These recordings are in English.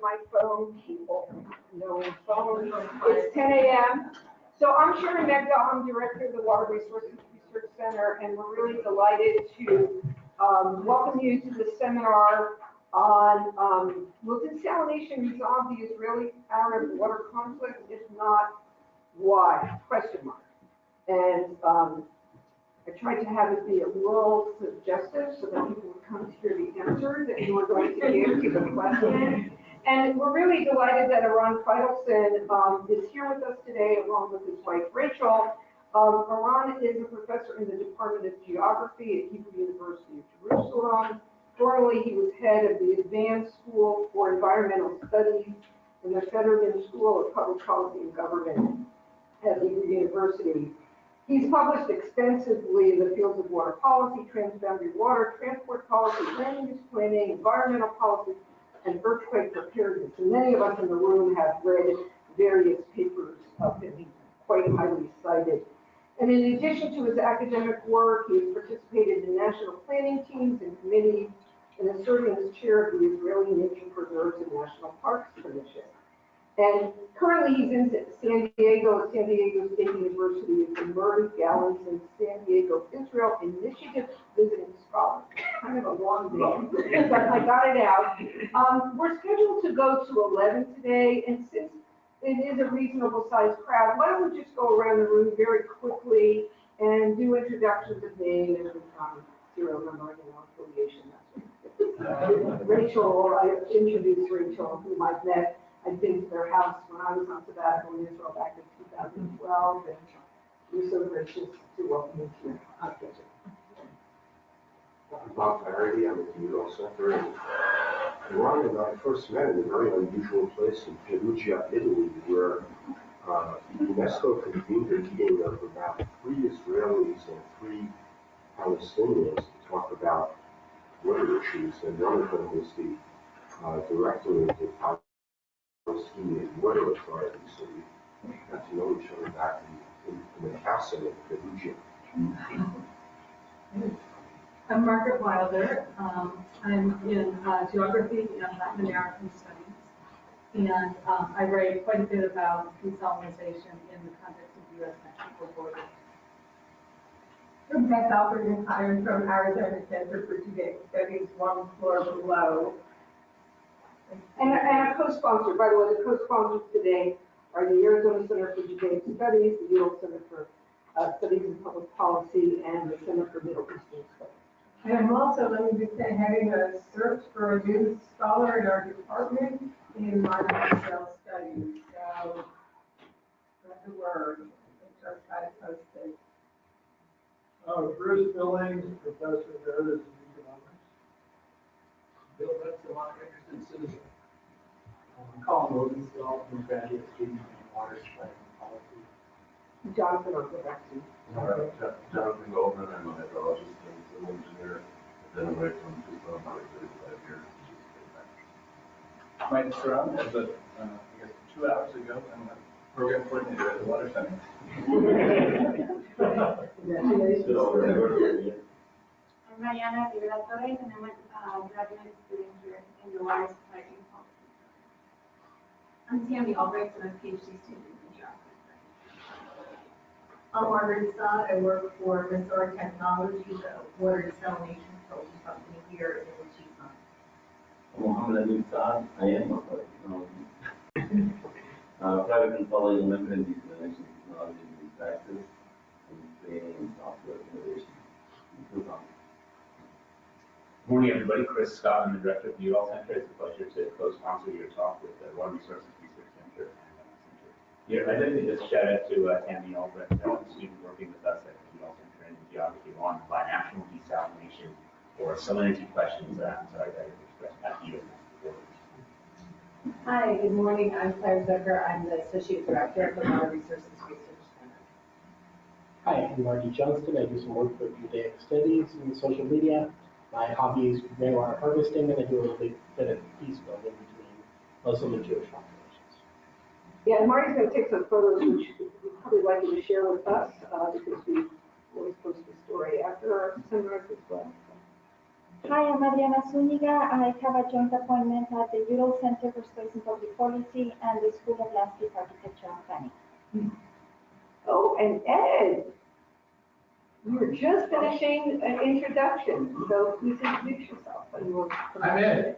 my phone, people. No phone. It's 10 a.m. So I'm Sharon Megda. I'm director of the Water Resources Research Center, and we're really delighted to welcome you to the seminar on will desalination resolve the Israeli-Arab water conflict? If not, why? Question mark. And I tried to have it be a little suggestive so that people would come to hear the answer that you were going to give to the question. And we're really delighted that Eran Feitelson is here with us today, along with his wife, Rachel. Eran is a professor in the Department of Geography at Hebrew University of Jerusalem. Formerly, he was head of the Advanced School for Environmental Studies in the Fetterman School of Public Policy and Government at Hebrew University. He's published extensively in the fields of water policy, transboundary water, transport policy, land use planning, environmental policy, and earthquake preparedness. And many of us in the room have read various papers of him. He's quite highly cited. And in addition to his academic work, he has participated in national planning teams and committees and is serving as chair of the Israeli Nature Preserves and National Parks Commission. And currently he's in San Diego at San Diego State University as a Murray Gallant's in San Diego, Israel Initiative Visiting Scholar. Kind of a long name, but I got it out. We're scheduled to go to 11 today, and since it is a reasonable sized crowd, why don't we just go around the room very quickly and do introductions of name and serial number and affiliation. Rachel, I introduced Rachel, whom I've met. I've been to their house when I was on sabbatical in Israel back in 2012, and you're so gracious to welcome me to your kitchen. I'm Bob Faraday. I'm at the UL Center. And Eran and I first met in a very unusual place in Perugia, Italy, where UNESCO convened a meeting of about 3 Israelis and 3 Palestinians to talk about water issues, and one of them was the director of the Palestinian Water Authority, so we got to know each other back in the castle in Perugia. I'm Margaret Wilder. I'm in geography and Latin American studies, and I write quite a bit about desalination in the context of the U.S.-Mexico border. I'm Beth Alford, hired from Arizona Center for Judaic Studies, one floor below. And a co-sponsor, by the way, the co-sponsors today are the Arizona Center for Judaic Studies, the UL Center for Studies in Public Policy, and the Center for Middle Eastern Studies. And I'm also, let me just say, having a search for a new scholar in our department in modern Israel studies. So, spread the word. I just got it posted. Bruce Billings, professor emeritus of economics. Bill Benson, I'm interested citizen. Colin Rosenfeld, from graduate student in water supply and policy. Jonathan, I'll go back to you. Jonathan Goldman, I'm a hydrologist and civil engineer. I've been away from Tucson for 35 years. Mike Eran, as of, I guess 2 hours ago, I'm a program coordinator at the Water Center. Congratulations. I'm Mariana Rivera Torres, and I'm a graduate student here in the water supply and policy. I'm Tammy Albright, and I'm a PhD student in geography. I'm Margaret Saad. I work for Conserve Technology, the water desalination consulting company here in Tucson. I'm Mohammed Ali Saad. I am a water technology. Private consulting in limited desalination technology and practice, and training and software innovation in Tucson. Good morning, everybody. Chris Scott, I'm the director of the UL Center. It's a pleasure to co-sponsor your talk with the Water Resources Research Center and Center. Yeah, I'd like to just shout out to Tammy Albrecht, a student working with us at the UL Center in geography on binational desalination or salinity questions. Sorry, that is expressed at the U.S. Hi, good morning. I'm Claire Zucker. I'm the associate director of the Water Resources Research Center. Hi, I'm Marty Johnston. I do some work with Judaic Studies and social media. My hobby is rainwater harvesting, and I do a little bit of peace building between Muslim and Jewish populations. Yeah, and Marty's going to take some photos, which we'd probably like you to share with us, because we always post the story after our seminars as well. Hi, I'm Adriana Zuniga. I have a joint appointment at the Udall Center for Space and Public Policy and the School of Landscape Architecture and Planning. Oh, and Ed, you were just finishing an introduction, so please introduce yourself. I'm Ed.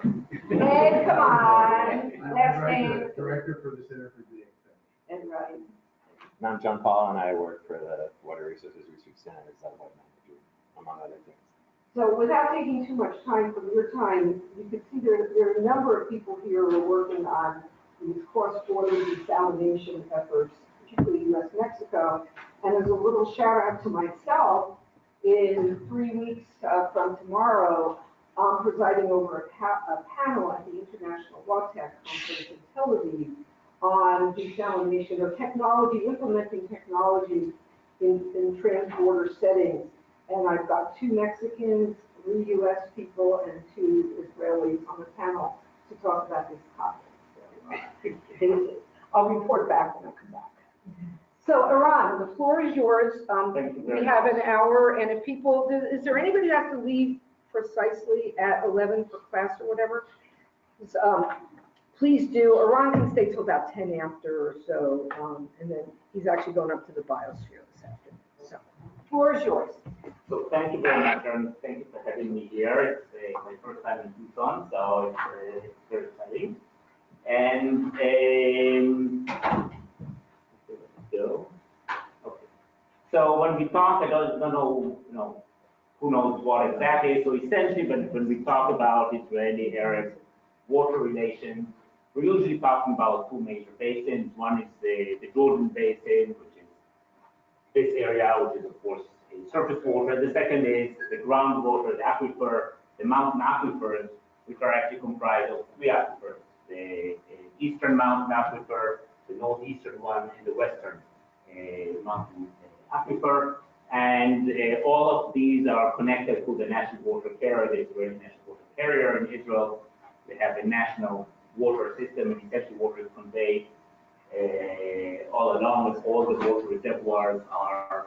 Ed, come on, I'm last name. Director for the Center for the Extension. And right. And I'm John Paul, and I work for the Water Resources Research Center as a web manager, among other things. So without taking too much time from your time, you can see there are a number of people here who are working on these cross-border desalination efforts, particularly U.S.-Mexico. And as a little shout out to myself, in 3 weeks from tomorrow, I'm presiding over a panel at the International WATEC Conference in Tel Aviv on desalination or technology, implementing technology in trans-border settings. And I've got 2 Mexicans, 3 U.S. people, and 2 Israelis on the panel to talk about this topic. So, I'll report back when I come back. So, Eran, the floor is yours. We have an hour, and if people, is there anybody that has to leave precisely at 11 for class or whatever? Please do. Eran can stay till about 10 after or so, and then he's actually going up to the biosphere this afternoon. So, the floor is yours. So thank you very much, and thank you for having me here. It's my first time in Tucson, so it's very exciting. And okay. So when we talk, I don't know, who knows what exactly. So essentially, when we talk about Israeli-Arab water relations, we're usually talking about 2 major basins. One is the Jordan Basin, which is this area, which is of course surface water. The second is the groundwater, the aquifer, the mountain aquifers, which are actually comprised of 3 aquifers: the eastern mountain aquifer, the northeastern one, and the western mountain aquifer. And all of these are connected to the national water carrier, the Israeli national water carrier. In Israel, they have a national water system, and essentially water is conveyed all along with all the water reservoirs are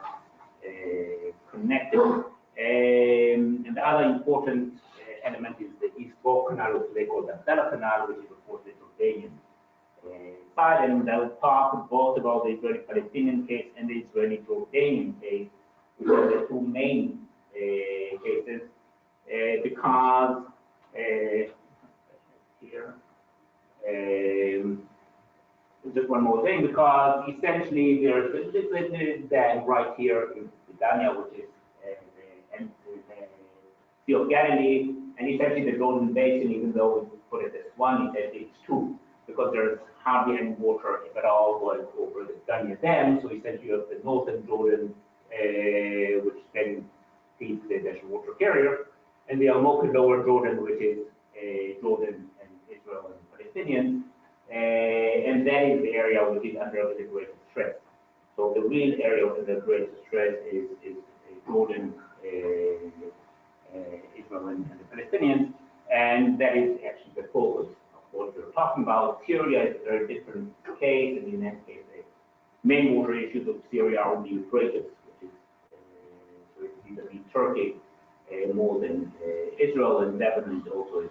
connected. And the other important element is the East Fork Canal, which they call the Abdallah Canal, which is of course the Jordanian side. And I will talk both about the Israeli-Palestinian case and the Israeli-Jordanian case, which are the 2 main cases, because here, just one more thing, because essentially there's a dam right here in Dania, which is the Sea of Galilee, and essentially the Jordan Basin, even though we put it as 1, it's 2, because there's hardly any water, if at all, going over the Dania Dam. So essentially you have the northern Jordan, which then feeds the national water carrier, and the Almoka lower Jordan, which is Jordan and Israel and Palestinians. And that is the area which is under the greatest stress. So the real area of the greatest stress is Jordan, Israel, and the Palestinians, and that is actually the focus of what we're talking about. Syria is a very different case, and in that case, the main water issues of Syria are the Euphrates, which is vis-a-vis Turkey more than Israel, and Lebanon also is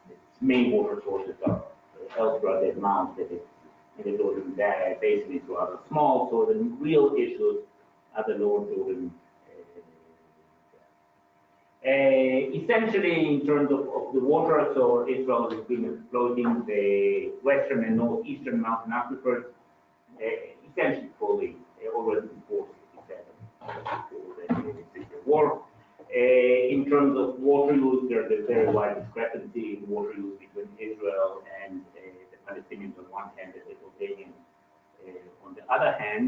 its main water sources are elsewhere. The amount that is in the Jordan Basin is rather small, so the real issues are the lower Jordan. Essentially, in terms of the water, so Israel has been exploiting the western and northeastern mountain aquifers, essentially fully already before 1967, before the war. In terms of water use, there's a very wide discrepancy in water use between Israel and the Palestinians on one hand, and the Jordanians on the other hand.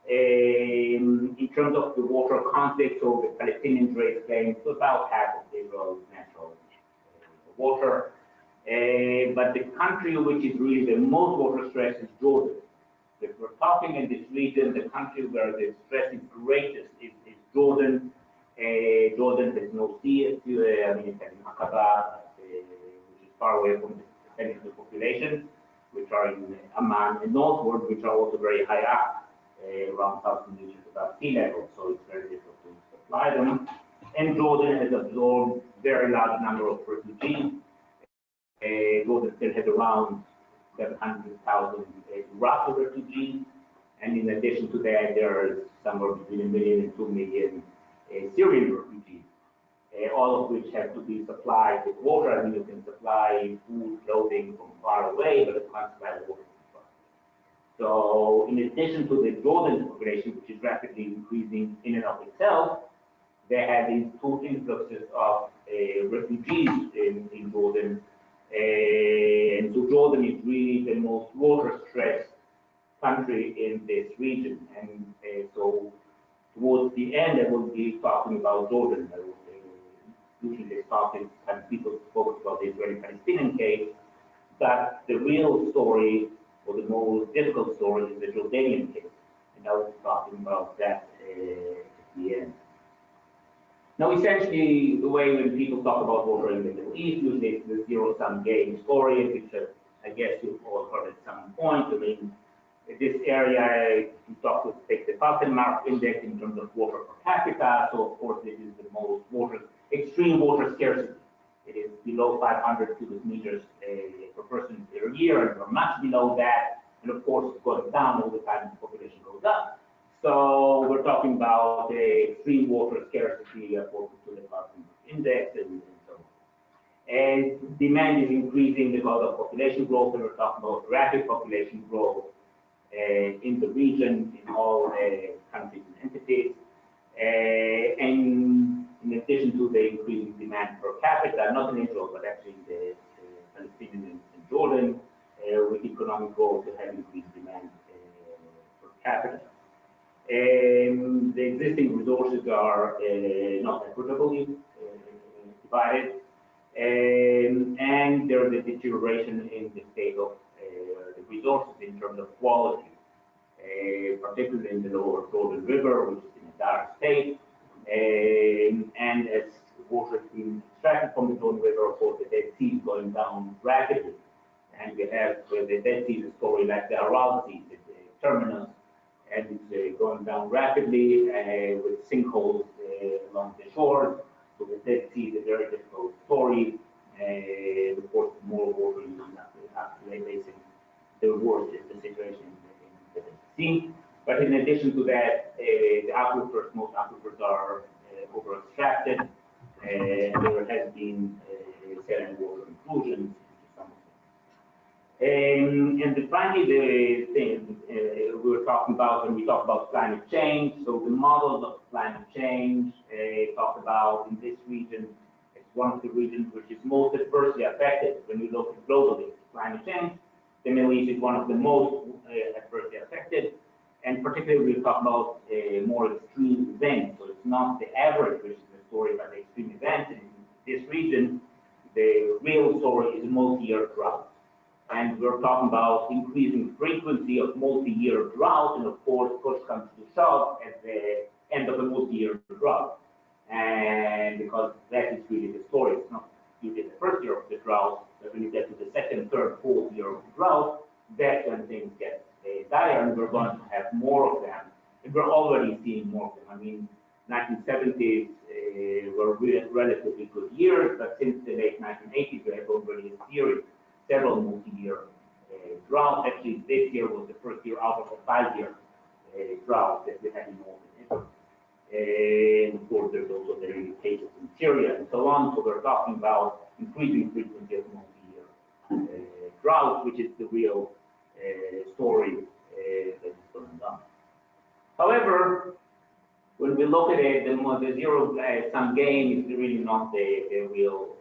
In terms of the water conflict, so the Palestinians raise claims to about half of Israel's natural water. But the country which is really the most water stressed is Jordan. If we're talking in this region, the country where the stress is greatest is Jordan. Jordan has no sea, it's in Aqaba, which is far away from the center of the population, which are in Amman and northward, which are also very high up. Around 1,000 meters above sea level, so it's very difficult to supply them. And Jordan has absorbed very large number of refugees. Jordan still has around 700,000 Iraqi refugees, and in addition to that, there are somewhere between 1 million and 2 million Syrian refugees, all of which have to be supplied with water. I mean, you can supply food, clothing from far away, but you can't supply water from far. So, in addition to the Jordan population, which is rapidly increasing in and of itself, they have these two influxes of refugees in Jordan. And so Jordan is really the most water-stressed country in this region. And so towards the end, I will be talking about Jordan. I will, usually they talk in some people focus about the Israeli-Palestinian case, but the real story, or the most difficult story, is the Jordanian case. And I will be talking about that at the end. Now, essentially, the way when people talk about water in the Middle East, usually it's the zero-sum game story, which I guess you've all heard at some point. I mean, this area, you take the Feitelson index in terms of water per capita. So, of course, this is the most extreme water scarcity. It is below 500 cubic meters per person per year, and we're much below that. And of course, it's going down all the time as the population goes up. So we're talking about extreme water scarcity according to the Feitelson index and so on. And demand is increasing because of population growth, and we're talking about rapid population growth in the region, in all countries and entities. And in addition to the increasing demand per capita, not in Israel, but actually in the Palestinian and Jordan, with economic growth, they have increased demand per capita. The existing resources are not equitably divided, and there is a deterioration in the state of the resources in terms of quality, particularly in the lower Jordan River, which is in a dire state, and as water is being extracted from the Jordan River, of course, the Dead Sea is going down rapidly, and we have the Dead Sea is a story like the Aral Sea, the terminus, and it's going down rapidly with sinkholes along the shores. So the Dead Sea is a very difficult story. Of course, more water you have to lay basin, the worse is the situation in the Dead Sea. But in addition to that, the aquifers, most aquifers are over-extracted, and there has been saline water intrusions into some of them. And finally, the thing we were talking about when we talk about climate change. So the models of climate change talk about in this region, it's one of the regions which is most adversely affected when you look at globally climate change. The Middle East is one of the most adversely affected, and particularly we talk about more extreme events. So it's not the average, which is the story about the extreme events. In this region, the real story is multi-year drought. And we're talking about increasing frequency of multi-year drought, and of course, push comes to shove at the end of a multi-year drought. And because that is really the story, it's not usually the first year of the drought, but when you get to the second, third, fourth year of the drought, that's when things get dire, and we're going to have more of them. And we're already seeing more of them. I mean, 1970s were relatively good years, but since the late 1980s, we have already a series, several multi-year droughts. Actually, this year was the first year out of a 5-year drought that we had in northern Israel. And of course, there's also the cases in Syria and so on. So we're talking about increasing frequency of multi-year drought, which is the real story that is going on. However, when we look at it, the zero-sum game is really not the real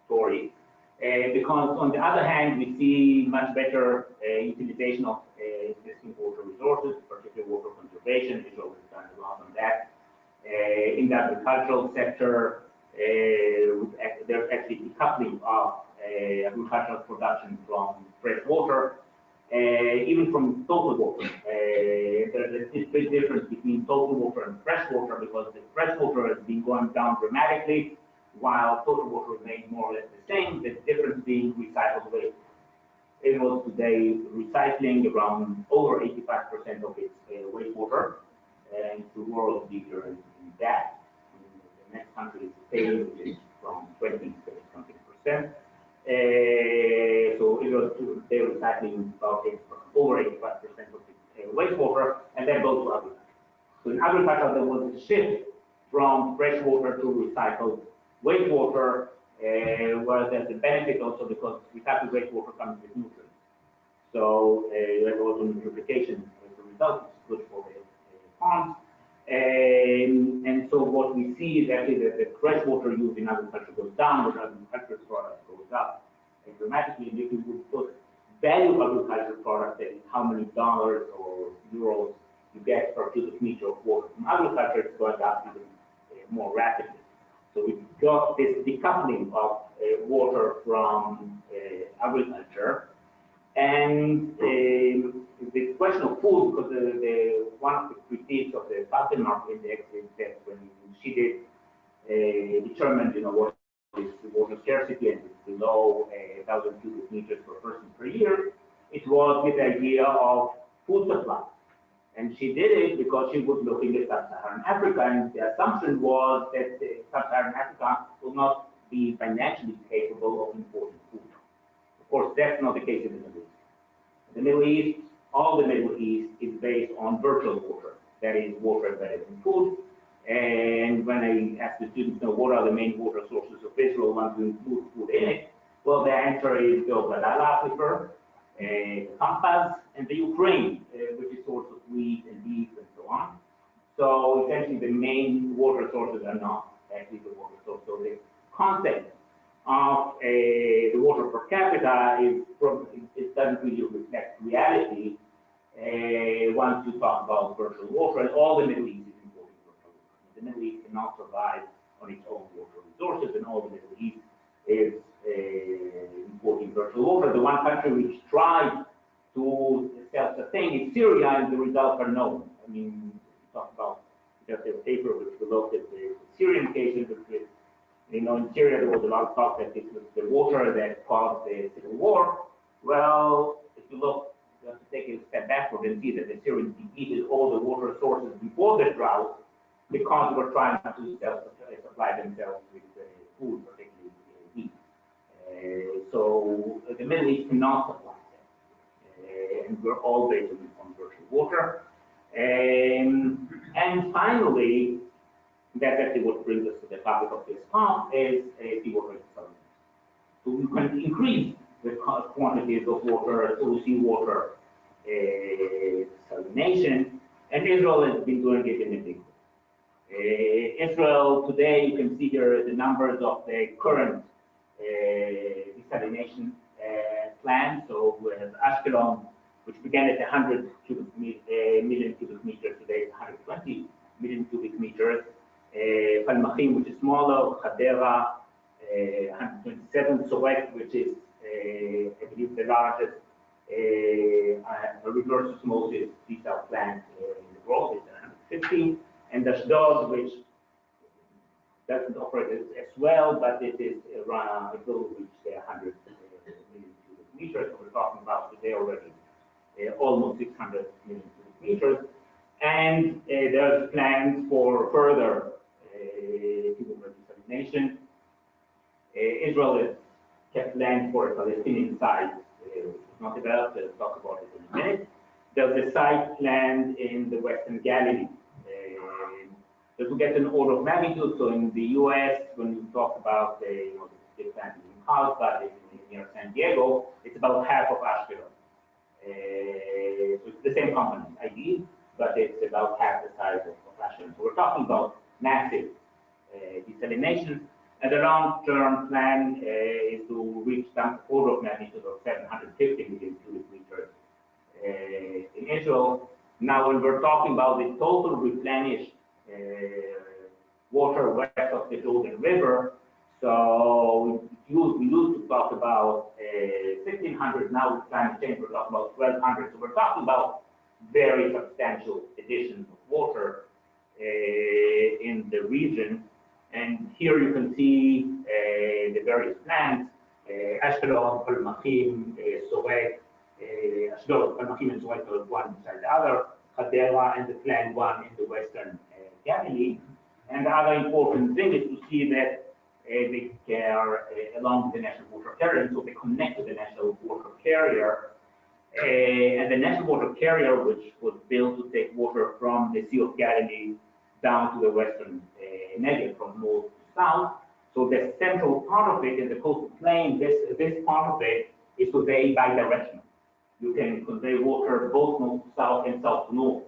story. Because on the other hand, we see much better utilization of existing water resources, particularly water conservation. Israel has done a lot on that. In the agricultural sector, there's actually decoupling of agricultural production from fresh water, even from total water. There's this big difference between total water and fresh water, because the fresh water has been going down dramatically, while total water remains more or less the same, the difference being recycled waste. It was today recycling around over 85% of its wastewater, and the world leader in that. next country is Spain, which is from 20 to 20%. So they're recycling about over 85% of the wastewater, and then goes to agriculture. So in agriculture, there was a shift from freshwater to recycled wastewater, where there's a benefit also because recycled wastewater comes with nutrients. So you have also nutrification as a result, which is good for the farms. And so what we see is actually that the freshwater use in agriculture goes down, but agricultural products goes up dramatically. And if you would put value agricultural products, that is how many dollars or euros you get per cubic meter of water from agriculture, it's going up even more rapidly. So we've got this decoupling of water from agriculture. And the question of food, because one of the critiques of the Falkenmark index is that when she did determine, what is the water scarcity and it's below 1,000 cubic meters per person per year, it was with the idea of food supply. And she did it because she was looking at sub-Saharan Africa, and the assumption was that sub-Saharan Africa will not be financially capable of importing food. Of course, that's not the case in the Middle East. The Middle East, all the Middle East is based on virtual water. That is water that is in food. And when I ask the students, what are the main water sources of Israel once we include food in it? Well, the answer is the Galala aquifer, the Pampas, and the Ukraine, which is source of wheat and beef and so on. So essentially, the main water sources are not actually the water source. So the concept of the water per capita it doesn't really reflect reality once you talk about virtual water, and all the Middle East is importing virtual water. The Middle East cannot survive on its own water resources, and all the Middle East is importing virtual water. The one country which tried to self-sustain is Syria, and the results are known. I mean, we talk about just a paper which we looked at the Syrian cases, which in Syria there was a lot of talk that it was the water that caused the civil war. Well, if you look, you have to take a step backward and see that the Syrians depleted all the water sources before the drought because they were trying to self-supply themselves with food, particularly wheat. So the Middle East cannot supply them. And we're all based on virtual water. And finally, that's actually what brings us to the topic of this talk, is seawater desalination. So we can increase the quantities of water through seawater desalination, and Israel has been doing it in a big way. Israel today, you can see here the numbers of the current desalination plant. So we have Ashkelon, which began at 100 million cubic meters, today it's 120 million cubic meters. Palmachim, which is smaller, Hadera, 127, Sorek, which is, I believe, the largest reverse osmosis desal plant in the world, is 150, and Ashdod, which doesn't operate as well, but it is around, it will reach the 100 million cubic meters. So we're talking about today already almost 600 million cubic meters. And there's plans for further seawater desalination. Israel has kept land for a Palestinian site, which was not developed. We'll talk about it in a minute. There's a site planned in the Western Galilee. Just to get an order of magnitude, so in the U.S., when we talk about the big plant in Carlsbad, near San Diego, it's about half of Ashkelon. So it's the same company, ID, but it's about half the size of Ashkelon. So we're talking about massive desalination, and the long-term plan is to reach some order of magnitude of 750 million cubic meters in Israel. Now, when we're talking about the total replenished water west of the Jordan River, so we used to talk about 1,500, now with climate change we're talking about 1,200, so we're talking about very substantial additions of water in the region. And here you can see the various plants, Ashkelon, Palmachim, Sorek, Ashdod, Palmachim and Sorek are one beside the other, Hadera, and the planned one in the Western Galilee. And the other important thing is to see that they are along the national water carrier, so they connect to the national water carrier. And the national water carrier, which was built to take water from the Sea of Galilee down to the western Negev, from north to south. So the central part of it in the coastal plain, this part of it is conveyed bidirectional. You can convey water both north to south and south to north,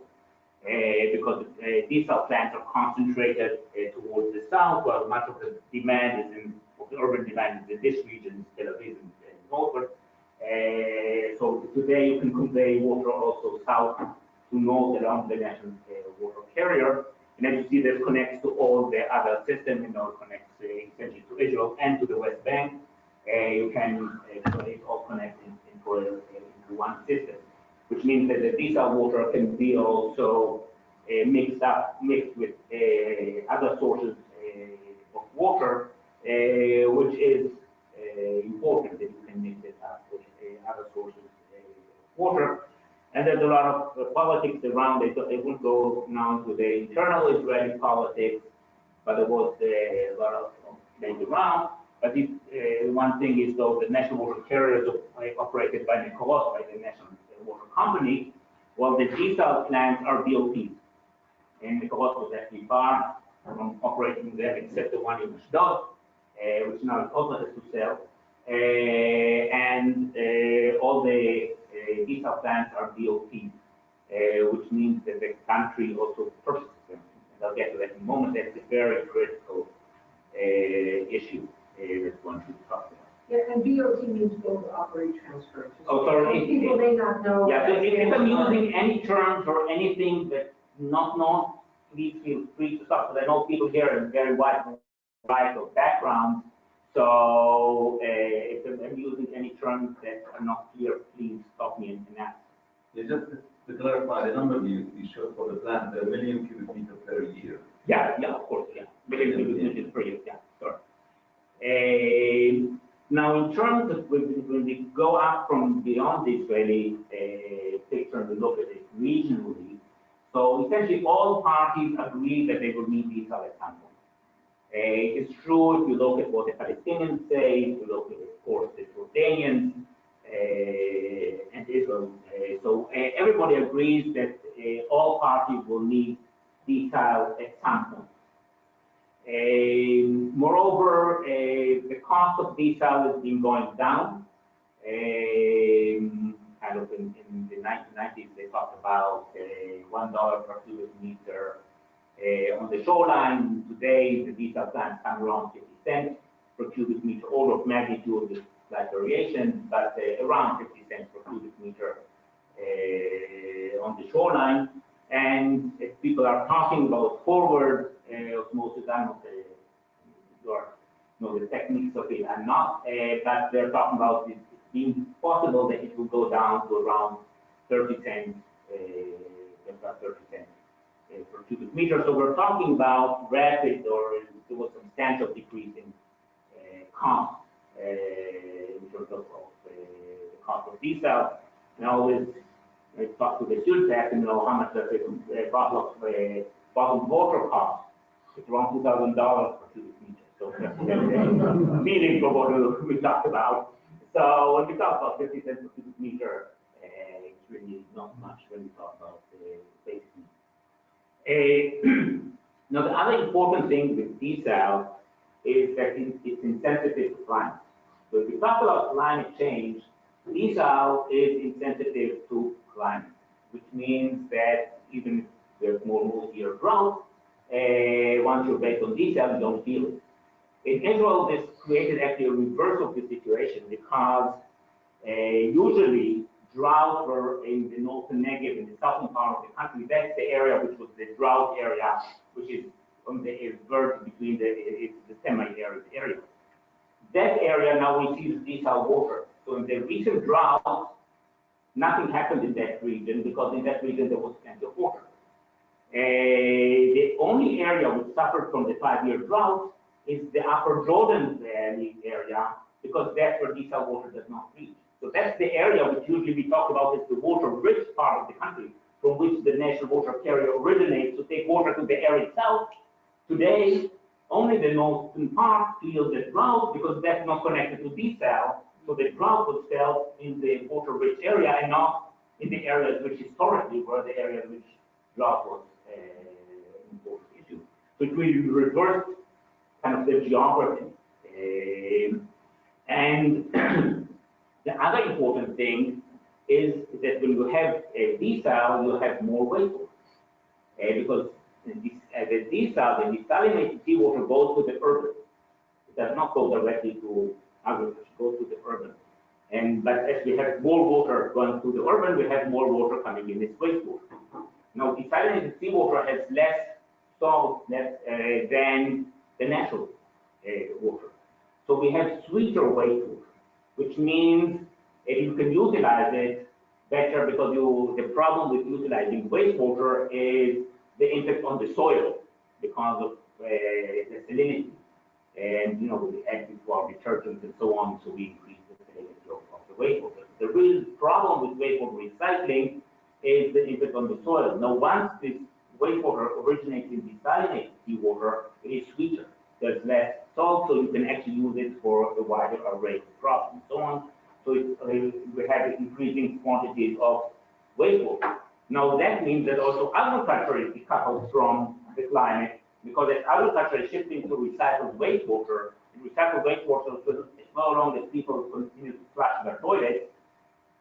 because desal plants are concentrated towards the south, while much of the demand is of the urban demand is in this region, Tel Aviv and northward. So today you can convey water also south to north along the national water carrier. And as you see, this connects to all the other systems, it connects essentially to Israel and to the West Bank. You can, it all connects into one system, which means that the desal water can be also mixed with other sources of water, which is important that you can mix it up with other sources of water. And there's a lot of politics around it. I won't go now into the internal Israeli politics, but there was a lot of debate around. But one thing is, though, the national water carriers operated by Mekorot, by the National Water Company, while the desal plants are BOPs. And Mekorot was actually far from operating them, except the one in Ashdod, which now is also has to sell. And all the desal plants are BOPs, which means that the country also purchases them. And I'll get to that in a moment. That's a very critical issue that's going to be talked about. Yeah, and BOT means both operate transfer. Oh, sorry. Some people may not know. Yeah, so if I'm using any terms or anything that's not known, please feel free to stop, because I know people here are very wide variety of backgrounds. So if I'm using any terms that are not clear, please stop me and ask. Yeah, just to clarify, the number you showed for the plant, the million cubic meter per year. Yeah, of course, yeah. Million cubic meters per year, yeah, sorry. Now, in terms of when we go up from beyond the Israeli picture and we look at it regionally, so essentially all parties agree that they will need desal at some point. It's true if you look at what the Palestinians say, if you look at, of course, the Jordanians and Israel. So everybody agrees that all parties will need desal at some point. Moreover, the cost of desal has been going down. Kind of in the 1990s, they talked about $1 per cubic meter on the shoreline. Today, the desal plants come around 50 cents per cubic meter, order of magnitude with slight variation, but around 50 cents per cubic meter on the shoreline. And if people are talking about forward osmosis, I don't know the techniques of it, I'm not, but they're talking about it being possible that it will go down to around 30 cents, per cubic meter. So we're talking about rapid or there was substantial decrease in cost in terms of the cost of desal. Now, I talked to the students, I have to know how much does a bottle of bottled water cost. It's around $2,000 per cubic meter. So that's meaning for what we talked about. So when we talk about 50 cents per cubic meter, it's really not much when we talk about basic needs. Now, the other important thing with desal is that it's insensitive to climate. So if we talk about climate change, desal is insensitive to climate, which means that even if there's more multi-year drought, once you're based on desal, you don't feel it. In Israel, this created actually a reverse of the situation because usually droughts were in the northern Negev, in the southern part of the country. That's the area which was the drought area, which is on the verge between the semi-arid area. That area now receives desal water. So in the recent drought, nothing happened in that region because in that region there was plenty of water. The only area which suffered from the 5-year drought is the upper Jordan Valley area because that's where desal water does not reach. So that's the area which usually we talk about as the water-rich part of the country from which the national water carrier originates to take water to the arid south. Today, only the northern part feels the drought because that's not connected to desal, so the drought was felt in the water-rich area and not in the areas which historically were the areas which drought was an important issue. So it really reversed kind of the geography. And the other important thing is that when you have a desal, you have more wastewater. Because the desal, the desalinated seawater goes to the urban. It does not go directly to agriculture, it goes to the urban. But as we have more water going to the urban, we have more water coming in as wastewater. Now, desalinated seawater has less salt than the natural water. So we have sweeter wastewater, which means you can utilize it better because the problem with utilizing wastewater is the impact on the soil because of the salinity. And, we add it to our detergents and so on, so we increase the salinity of the wastewater. The real problem with wastewater recycling is the impact on the soil. Now, once this wastewater originates in desalinated seawater, it is sweeter. There's less salt, so you can actually use it for a wider array of crops and so on. So we have increasing quantities of wastewater. Now that means that also agriculture is decoupled from the climate because as agriculture is shifting to recycled wastewater, and recycled wastewater is no longer people continue to flush their toilets,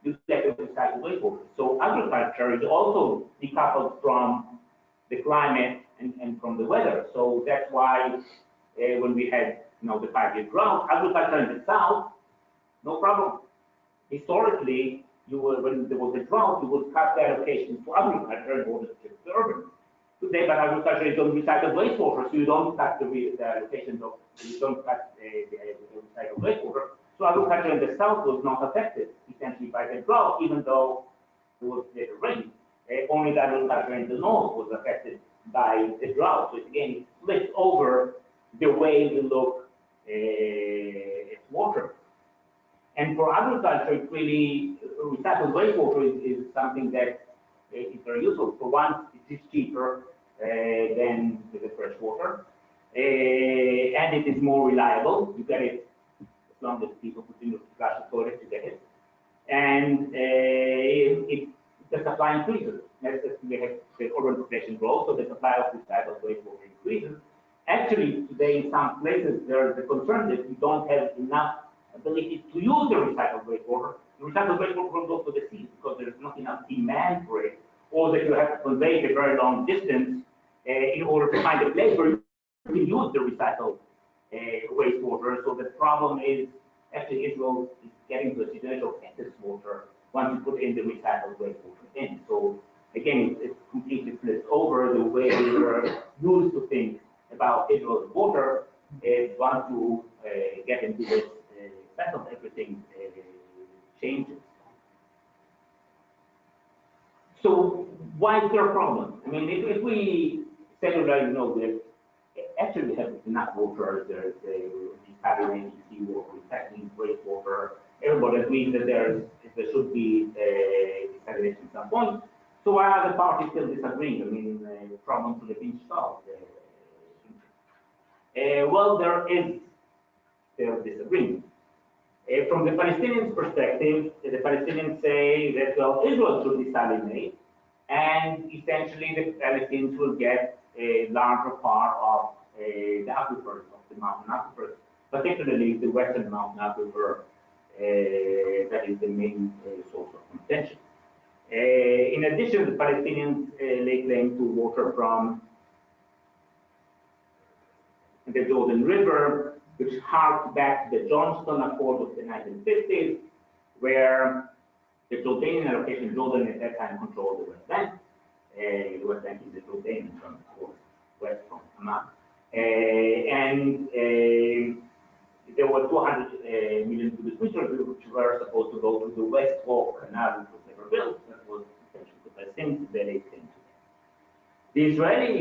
you get recycled wastewater. So agriculture is also decoupled from the climate and from the weather. So that's why when we had the 5-year drought, agriculture in the south, no problem. Historically, when there was a drought, you would cut the allocation to agriculture in order to shift to urban. Today, but agriculture is on recycled wastewater, so you don't cut the allocation of, you don't cut the recycled wastewater. So agriculture in the south was not affected essentially by the drought, even though there was little rain. Only the agriculture in the north was affected by the drought. So again, it flips over the way we look at water. And for agriculture, it really, recycled wastewater is something that is very useful. For one, it is cheaper than the fresh water, and it is more reliable. You get it as long as people continue to flush the toilet, you get it. And the supply increases. As we have the urban population grows, so the supply of recycled wastewater increases. Actually, today in some places, there is a concern that we don't have enough ability to use the recycled wastewater. The recycled wastewater goes to the sea because there is not enough demand for it, or that you have to convey it a very long distance in order to find a place where you can use the recycled wastewater. So the problem is actually Israel is getting to a situation of excess water once you put in the recycled wastewater in. So again, it completely flips over the way we were used to think about Israel's water. Once you get into this settle, everything changes. So why is there a problem? I mean, if we cellularize, that actually we have enough water, there's desalinated seawater, recycling wastewater. Everybody agrees that there should be desalination at some point. So why are the parties still disagreeing? I mean, problems to the pinch solved. Well, there is still disagreement. From the Palestinians' perspective, the Palestinians say that, well, Israel should desalinate, and essentially the Palestinians will get a larger part of the aquifers, of the mountain aquifers, particularly the western mountain aquifer, that is the main source of contention. In addition, the Palestinians lay claim to water from the Jordan River, which harks back to the Johnston Accord of the 1950s, where the Jordanian allocation, Jordan at that time controlled the West Bank. The West Bank is the Jordanian from west from Amman. There were 200 million cubic meters which were supposed to go to the West Fork Canal, which was never built. That was essentially the Palestinians that they came to. The Israeli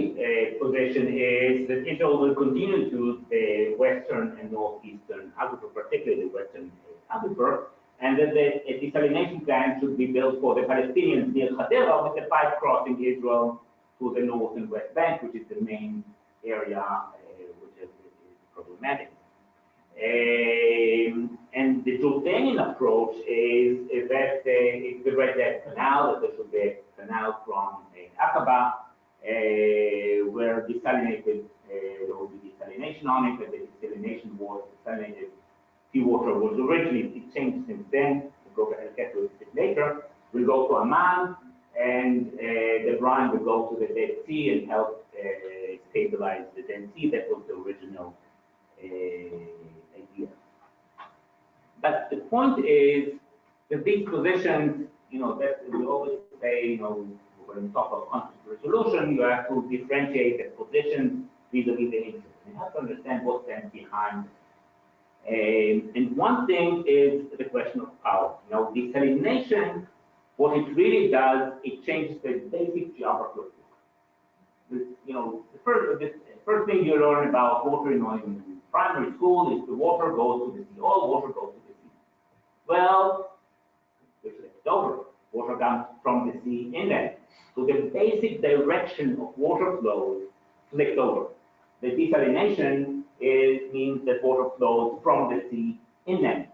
position is that Israel will continue to use the western and northeastern aquifer, particularly the western aquifer, and that the desalination plant should be built for the Palestinians near Hadera with the pipe crossing Israel to the north and west bank, which is the main area, which is problematic. And the Jordanian approach is that if we read that canal, that there should be a canal from Aqaba, where desalinated, there will be desalination on it, and the desalination was desalinated seawater was originally, it changed since then, we'll get to it later, we'll go to Amman, and the brine will go to the Dead Sea and help stabilize the Dead Sea. That was the original idea. But the point is that these positions, that we always say, when we talk about conflict resolution, you have to differentiate the positions vis-a-vis the interest. You have to understand what stands behind. And one thing is the question of power. Desalination, what it really does, it changes the basic geography of water. The first thing you learn about water in primary school is the water goes to the sea. All water goes to the sea. Well, it's left over. Water comes from the sea inland. So the basic direction of water flows flipped over. The desalination means that water flows from the sea inland.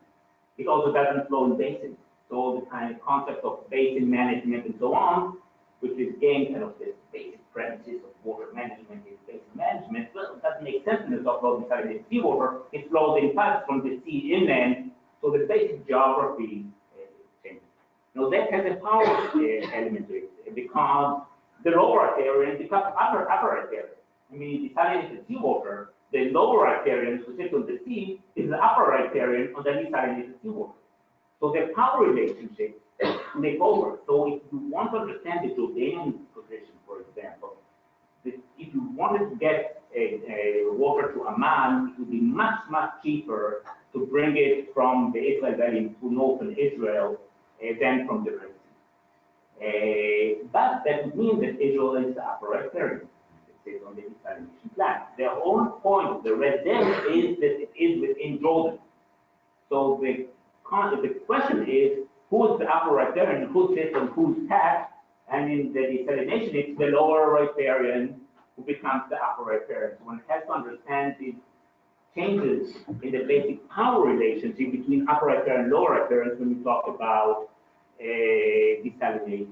It also doesn't flow in basins. So the kind of concept of basin management and so on, which is again kind of the basic premises of water management is basin management. Well, it doesn't make sense when you talk about desalinated seawater. It flows in parts from the sea inland, so the basic geography changes. Now that has a power element to it because the lower riparian becomes upper riparian. I mean, desalinated seawater, the lower riparian who sits on the sea is the upper riparian on the desalinated seawater. So the power relationships take over. So if you want to understand the Jordanian position, for example, if you wanted to get water to Amman, it would be much, much cheaper to bring it from the Israel Valley to northern Israel than from the Red Sea. But that would mean that Israel is the upper riparian. It's on the desalination plant. The whole point of the red dam is that it is within Jordan. So the question is, who is the upper riparian, who sits on whose tap, and in the desalination, it's the lower riparian who becomes the upper riparian. So one has to understand the changes in the basic power relationship between upper riparian and lower riparian when we talk about desalinated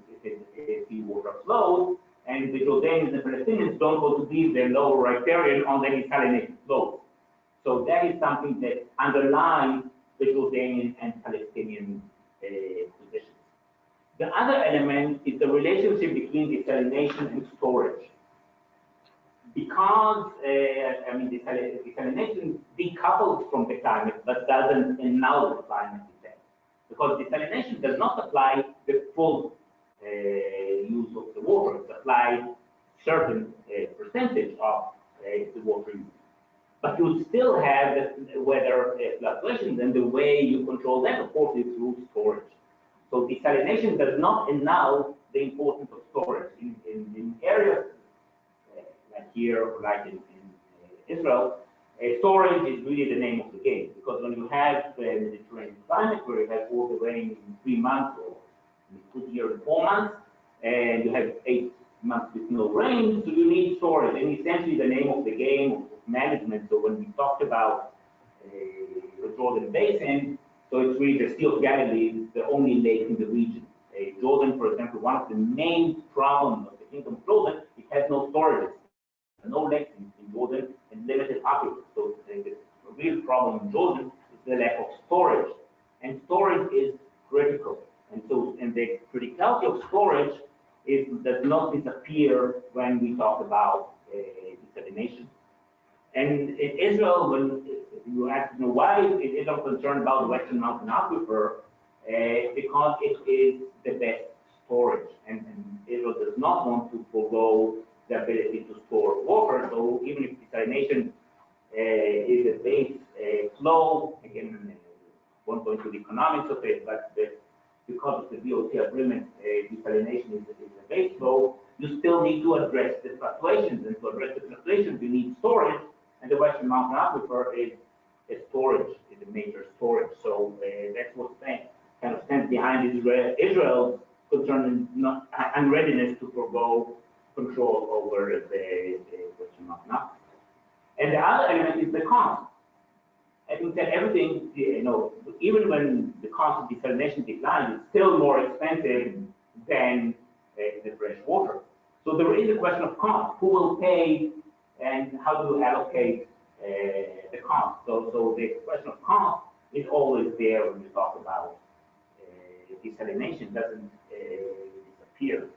seawater flows. And the Jordanians and Palestinians don't go to leave their lower riparian on the desalinated flows. So that is something that underlies the Jordanian and Palestinian positions. The other element is the relationship between desalination and storage. Because, desalination decouples from the climate, but doesn't annul the climate effect. Because desalination does not apply the full use of the water. It applies certain percentage of the water use. But you still have the weather fluctuations, and the way you control that, of course, is through storage. So desalination does not annul the importance of storage. In areas like here or like in Israel, storage is really the name of the game, because when you have the Mediterranean climate where you have all the rain in 3 months or a good year in 4 months, and you have 8 months with no rain, so you need storage. And essentially the name of the game of management. So when we talked about the Jordan Basin, so it's really the Sea of Galilee is the only lake in the region. Jordan, for example, one of the main problems of the Kingdom of Jordan, it has no storages. No lakes in Jordan and limited aquifers. So the real problem in Jordan is the lack of storage. And storage is critical. And the criticality of storage does not disappear when we talk about desalination. And in Israel, when you ask why is Israel concerned about the Western Mountain Aquifer, because it is the best storage. And Israel does not want to forego the ability to store water. So even if desalination is a base flow, again, won't go into the economics of it, but because of the DOT agreement, desalination is a base flow, you still need to address the fluctuations. And to address the fluctuations, you need storage. And the Western Mountain Aquifer is storage, is a major storage. So that's what kind of stands behind Israel's concern and unreadiness to forego control over the Western Mountain Aquifer. And the other element is the cost. Having said everything, even when the cost of desalination declines, it's still more expensive than the fresh water. So there is a question of cost. Who will pay and how do you allocate the cost? So the question of cost is always there when you talk about desalination. Doesn't disappear.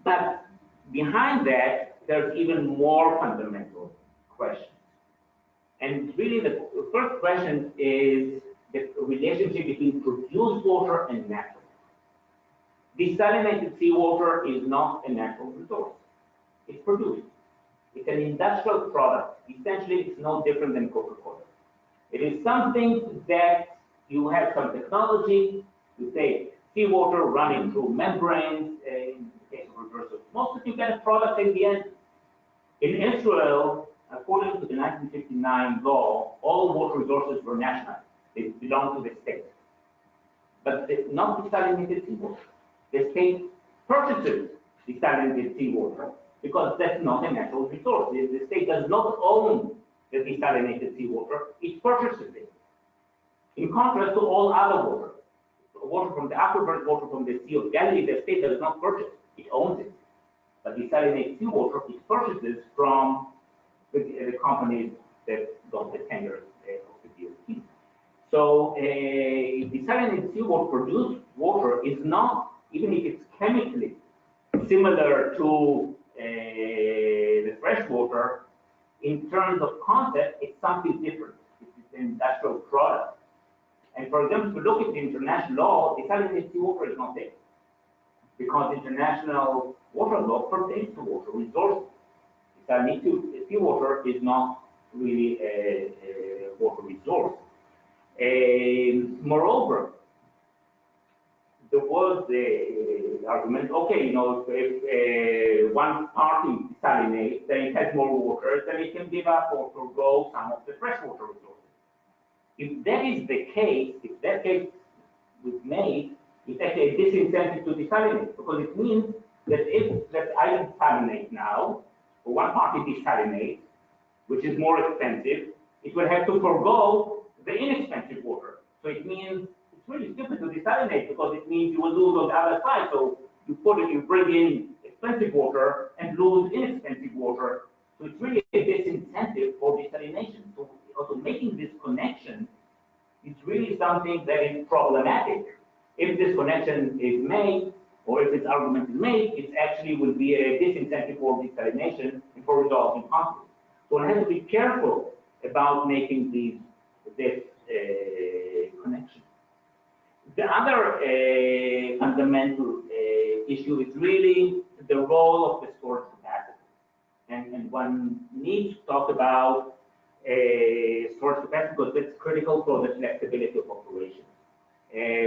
But behind that, there's even more fundamental questions. And really the first question is the relationship between produced water and natural. Desalinated seawater is not a natural resource. It's produced. It's an industrial product. Essentially, it's no different than Coca-Cola. It is something that you have some technology, you take seawater running through membranes, in the case of reverse osmosis, you get a product in the end. In Israel, according to the 1959 law, all water resources were national. They belong to the state. But not desalinated seawater. The state purchases desalinated seawater because that's not a natural resource. The state does not own the desalinated seawater, it purchases it. In contrast to all other water, water from the aquifers, water from the Sea of Galilee, the state does not purchase, it owns it. But desalinated seawater, it purchases from the companies that got the tender of the DOT. So desalinated seawater, produced water, is not, even if it's chemically similar to the fresh water, in terms of concept, it's something different. It's an industrial product. And for example, if you look at the international law, desalinated seawater is not there. Because international water law pertains to water resources. Desalinated seawater is not really a water resource. Moreover, there was the argument, okay, if one party desalinates, then it has more water, then it can give up or forgo some of the freshwater resources. If that is the case, if that case was made, it's actually a disincentive to desalinate, because it means that if that I desalinate now, or one party desalinates, which is more expensive, it will have to forgo the inexpensive water. So it means it's really stupid to desalinate because it means you will lose on the other side. So you bring in expensive water and lose inexpensive water. So it's really a disincentive for desalination. So also making this connection is really something that is problematic. If this connection is made, or if this argument is made, it actually will be a disincentive for desalination and for resolving conflict. So one has to be careful about making this connection. The other fundamental issue is really the role of the storage capacity. And one needs to talk about storage capacity because that's critical for the flexibility of operation.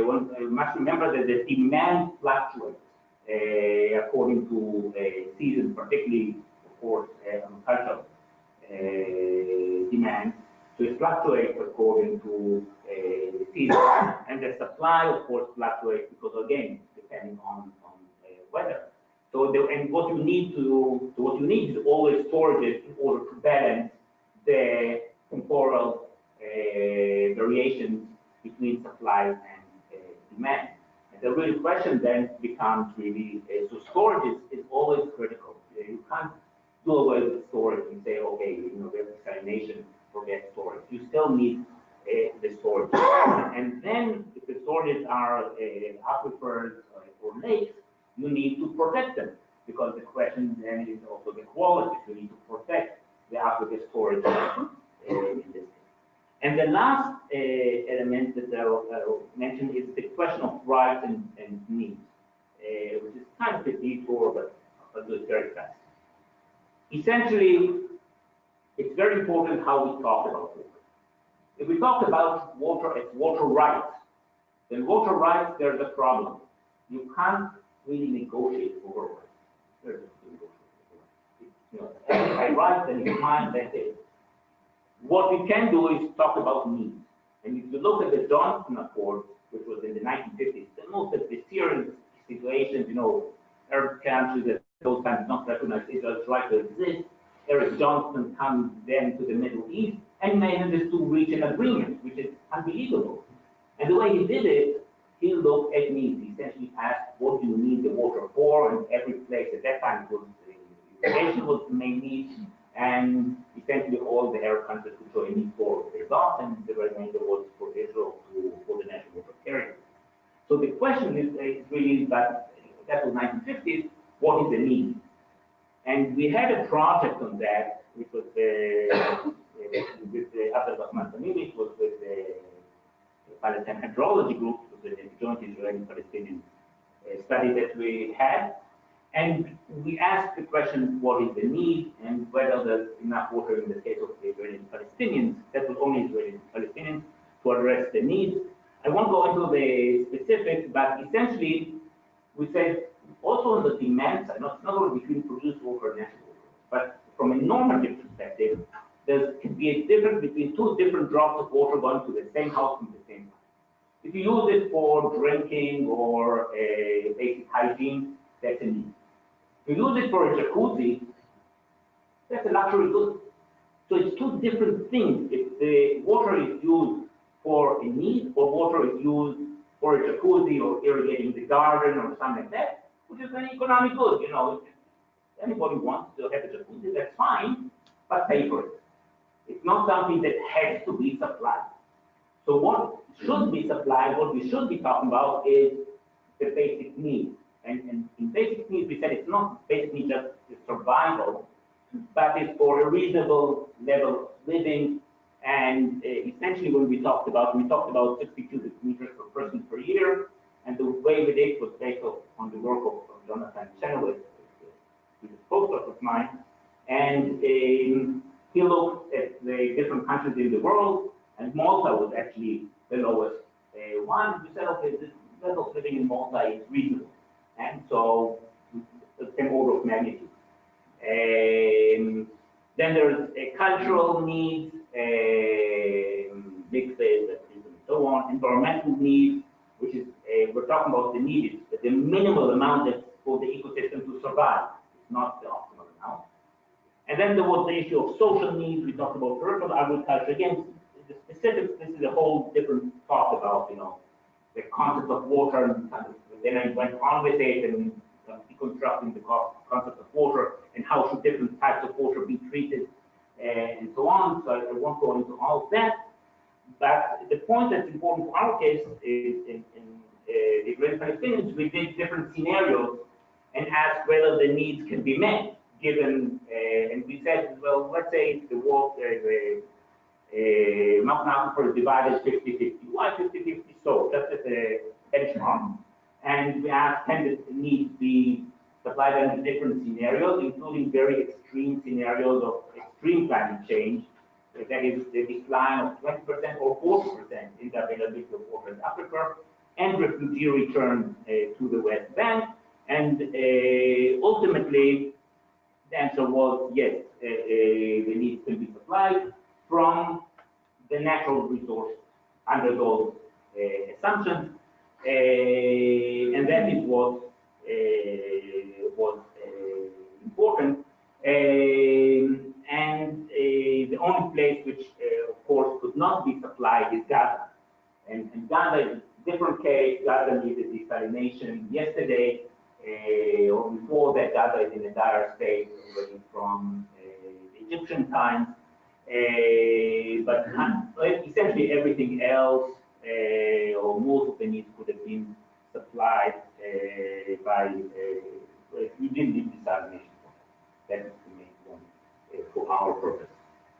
One must remember that the demand fluctuates according to seasons, particularly, of course, agricultural demand. So it fluctuates according to the season. And the supply, of course, fluctuates because, again, depending on weather. So and what you need is always storage in order to balance the temporal variations between supply and demand. And the real question then becomes really, so storage is always critical. You can't do away with storage and say, okay, we have desalination, forget storage. You still need the storage. And then if the storages are aquifers or lakes, you need to protect them, because the question then is also the quality. You need to protect the aquifer storage in this case. And the last element that I'll mention is the question of rights and needs, which is kind of a detour, but I'll do it very fast. Essentially, it's very important how we talk about water. If we talk about water as water rights, then water rights, there's a problem. You can't really negotiate over rights. There's no negotiation. If I write, then it's mine, that's it. What we can do is talk about needs. And if you look at the Johnson Accord, which was in the 1950s, the most of the serious situations, Arab countries at those times not recognize Israel's right to exist, Eric Johnston comes then to the Middle East and manages to reach an agreement, which is unbelievable. And the way he did it, he looked at needs. He essentially asked, what do you need the water for? And every place at that time was irrigation was the main need, and essentially all the Arab countries could show a need for their gas, and the remainder was for Israel for the national water carrier. So the question is really that was 1950s, what is the need? And we had a project on that, which was with the Abdel Rahman Tamimi, it was with the Palestine Hydrology Group, it was a joint Israeli-Palestinian study that we had. And we asked the question, what is the need, and whether there's enough water in the case of the Israeli Palestinians, that was only Israeli Palestinians, to address the needs. I won't go into the specifics, but essentially, we said also on the demand side, not only between produced water and natural water, but from a normative perspective, there can be a difference between two different drops of water going to the same house from the same time. If you use it for drinking or basic hygiene, that's a need. If you use it for a jacuzzi, that's a luxury good. So it's two different things. If the water is used for a need, or water is used for a jacuzzi or irrigating the garden or something like that, which is an economic good. You know, if anybody wants to have a jacuzzi, that's fine, but pay for it. It's not something that has to be supplied. So what should be supplied, what we should be talking about is the basic needs. And in basic needs, we said it's not basically just survival, but it's for a reasonable level of living. And essentially when we talked about 60 cubic meters per person per year. And the way we did was based on the work of Jonathan Chenoweth, who's a postdoc of mine. And he looked at the different countries in the world, and Malta was actually the lowest one. We said, okay, this level of living in Malta is reasonable. And so the same order of magnitude. Then there's cultural needs, mixed and so on, environmental needs, which is, we're talking about the need, the minimal amount that's for the ecosystem to survive. It's not the optimal amount. And then there was the issue of social needs. We talked about rural agriculture. Again, the specifics, this is a whole different talk about, you know, the concept of water, and kind of, then I went on with it and deconstructing the concept of water and how should different types of water be treated and so on. So I won't go into all of that. But the point that's important for our case is in the Israeli Palestinians, we did different scenarios and asked whether the needs can be met, given, and we said, well, let's say the world, mountain aquifer is divided 50-50. Why 50-50? So that's a benchmark. And we asked, can the needs be supplied under different scenarios, including very extreme scenarios of extreme climate change, that is the decline of 20% or 40% in the availability of water in Africa, and refugee return to the West Bank. And ultimately, the answer was yes, the needs can be supplied from the natural resources under those assumptions. And that is what was important. And the only place which, of course, could not be supplied is Gaza. And Gaza is a different case. Gaza needed desalination yesterday, or before that. Gaza is in a dire state already from the Egyptian times. But essentially everything else, or most of the needs could have been supplied by, we didn't need desalination. That's the main one for our purpose.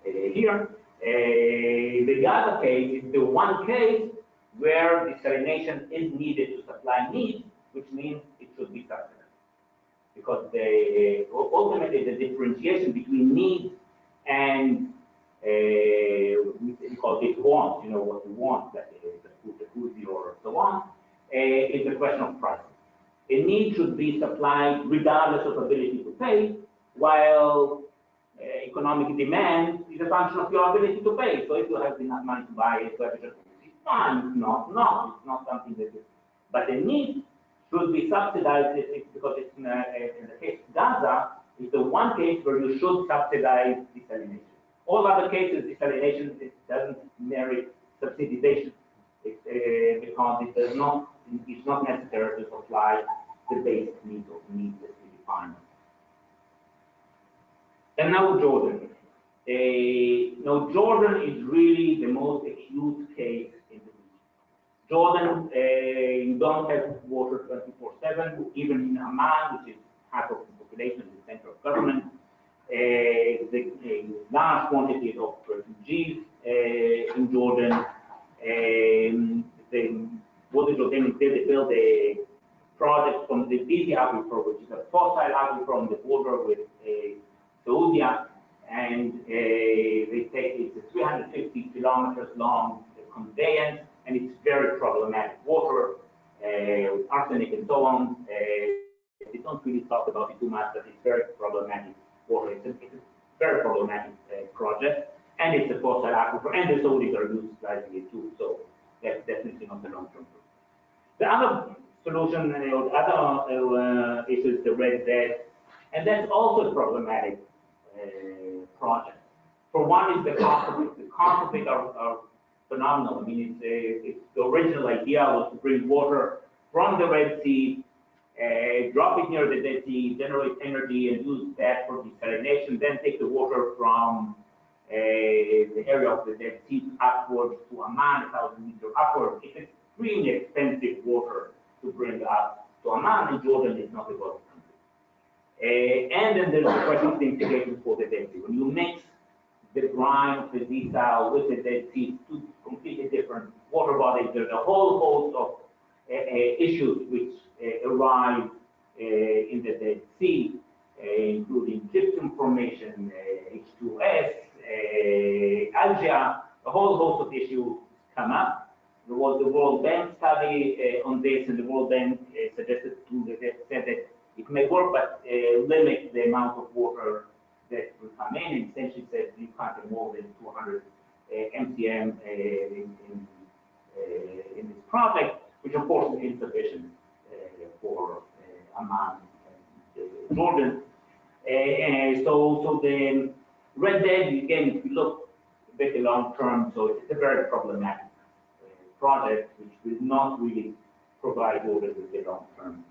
Here, the Gaza case is the one case where desalination is needed to supply needs, which means it should be subsidized. Because ultimately the differentiation between needs and we call it wants, you know, what we want, like the jacuzzi or so on, is a question of price. A need should be supplied regardless of ability to pay, while economic demand is a function of your ability to pay. So if you have enough money to buy it, it's fine. It's not something that is. But the need should be subsidized because it's in the case of Gaza, It's the one case where you should subsidize desalination. All other cases, desalination it doesn't merit subsidization. Because it's not necessary to supply the basic needs that we define. And now Jordan. Now Jordan is really the most acute case in the region. Jordan, you don't have water 24/7, even in Amman, which is half of the population, the center of government. The large quantities of refugees in Jordan. What the Jordanians did, they built a project from the busy aquifer, which is a fossil aquifer on the border with Saudi, and it's a 350 kilometers long conveyance, and it's very problematic water with arsenic and so on. They don't really talk about it too much, but it's very problematic water. It's a very problematic project, and it's a fossil aquifer, and the Saudis are used slightly too, so that's definitely not the long-term solution. The other solution, the other issue is the red debt, and that's also a problematic project. For one is the cost of it. The cost of it are phenomenal. I mean, it's the original idea was to bring water from the Red Sea, drop it near the Dead Sea, generate energy, and use that for desalination, then take the water from the area of the Dead Sea upwards to Amman, 1,000 meters upwards. It's extremely expensive water to bring up to Amman, and Jordan is not a wealthy country. And then there's the question of the implications for the Dead Sea. When you mix the brine of the desal with the Dead Sea, two completely different water bodies, there's a whole host of issues which arise in the Dead Sea, including gypsum formation, H2S, algae, a whole host of issues come up. There was the World Bank study on this, and the World Bank said that it may work, but limit the amount of water that will come in, and essentially said you can't have more than 200 MCM in this project, which of course is insufficient for Amman and Jordan. So the red debt, again, if you look a bit long term, so it's a very problematic project which will not really provide water with the long term.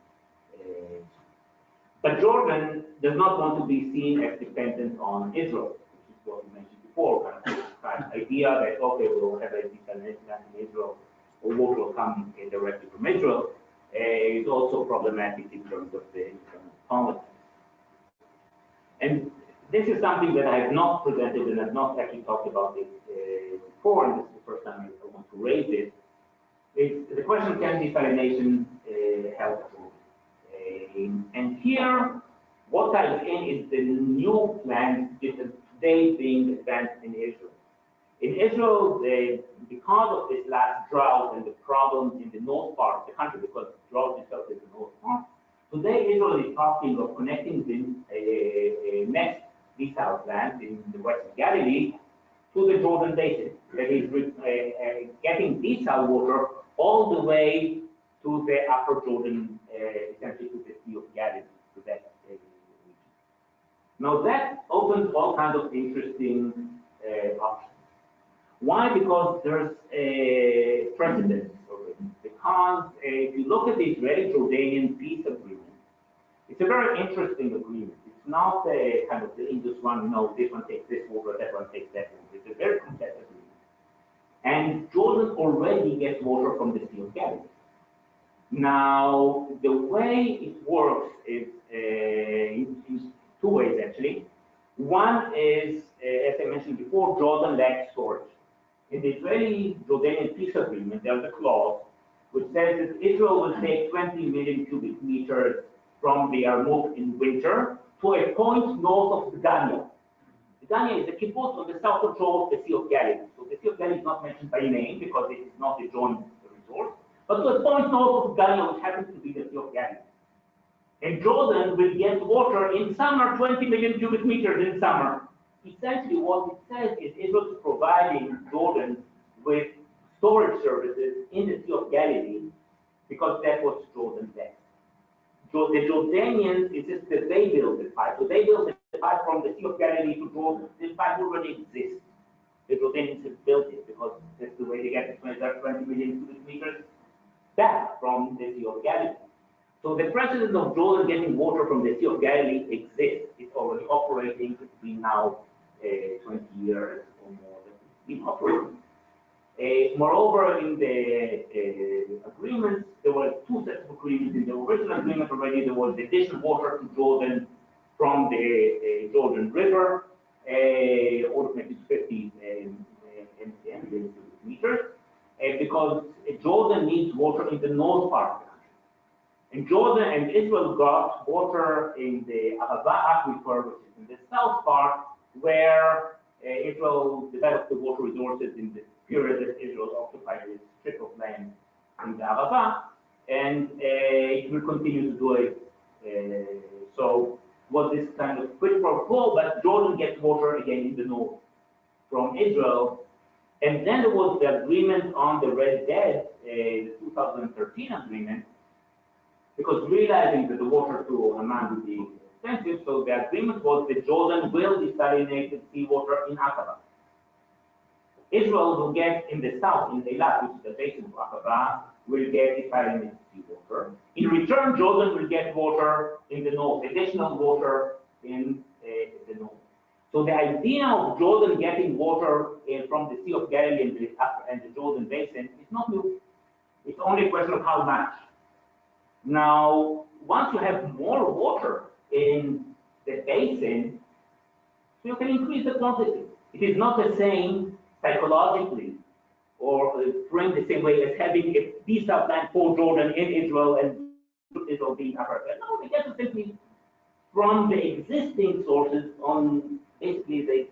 But Jordan does not want to be seen as dependent on Israel, which is what we mentioned before, kind of idea that, okay, we'll have a desalination plant in Israel, or water will come directly from Israel, is also problematic in terms of the internal politics. And this is something that I have not presented and I've not actually talked about it before, and this is the first time I want to raise it. It's the question, can desalination help? And here, what I've seen is the new plant today being advanced in Israel. In Israel, because of this last drought and the problems in the north part of the country, because drought itself is the north part, today Israel is talking of connecting the next desal plant in the Western Galilee to the Jordan Basin. That is getting desal water all the way to the upper Jordan, essentially to the Sea of Galilee, to that region. Now that opens all kinds of interesting options. Why? Because there's a precedent already. Because if you look at the Israeli-Jordanian peace agreement, it's a very interesting agreement. It's not a kind of the Indus one, this one takes this water, that one takes that water. It's a very complex agreement. And Jordan already gets water from the Sea of Galilee. Now, the way it works is in two ways, actually. One is, as I mentioned before, Jordan lacks storage. In the Israeli-Jordanian peace agreement, there's a clause which says that Israel will take 20 million cubic meters from the Yarmouk in winter to a point north of Dania. Dania is a kibbutz on the southern shore of the Sea of Galilee. So the Sea of Galilee is not mentioned by name because it is not a joint resource, but to a point north of Dania, which happens to be the Sea of Galilee. And Jordan will get water in summer, 20 million cubic meters in summer. Essentially, what it says is Israel is providing Jordan with storage services in the Sea of Galilee because that's what Jordan does. the Jordanians, it's just that they built the pipe. So they built the pipe from the Sea of Galilee to Jordan. This pipe already exists. The Jordanians have built it because that's the way they get the 20 million cubic meters back from the Sea of Galilee. So the precedent of Jordan getting water from the Sea of Galilee exists. It's already operating. It's been now 20 years or more that it's been operating. Moreover, in the agreements, there were two sets of agreements. In the original agreement already, there was additional water to Jordan from the Jordan River, order of magnitude 50 meters, because Jordan needs water in the north part of the country. And Jordan and Israel got water in the Ahava aquifer, which is in the south part, where Israel developed the water resources in the period that Israel occupied this strip of land in the Ahava, and it will continue to do it. So was this kind of quid pro quo, but Jordan gets water again in the north from Israel. And then there was the agreement on the Red Dead, the 2013 agreement, because realizing that the water to Amman would be expensive, so the agreement was that Jordan will desalinate the seawater in Aqaba. Israel will get in the south, in Eilat, which is the basin of Aqaba, will get desalinated seawater. In return, Jordan will get water in the north, additional water in the north. So the idea of Jordan getting water from the Sea of Galilee and the Jordan basin is not new. It's only a question of how much. Now, once you have more water in the basin, you can increase the quantity. It is not the same psychologically or framed the same way as having a desal plant for Jordan in Israel and Israel being Africa. No, they get to simply from the existing sources on basically they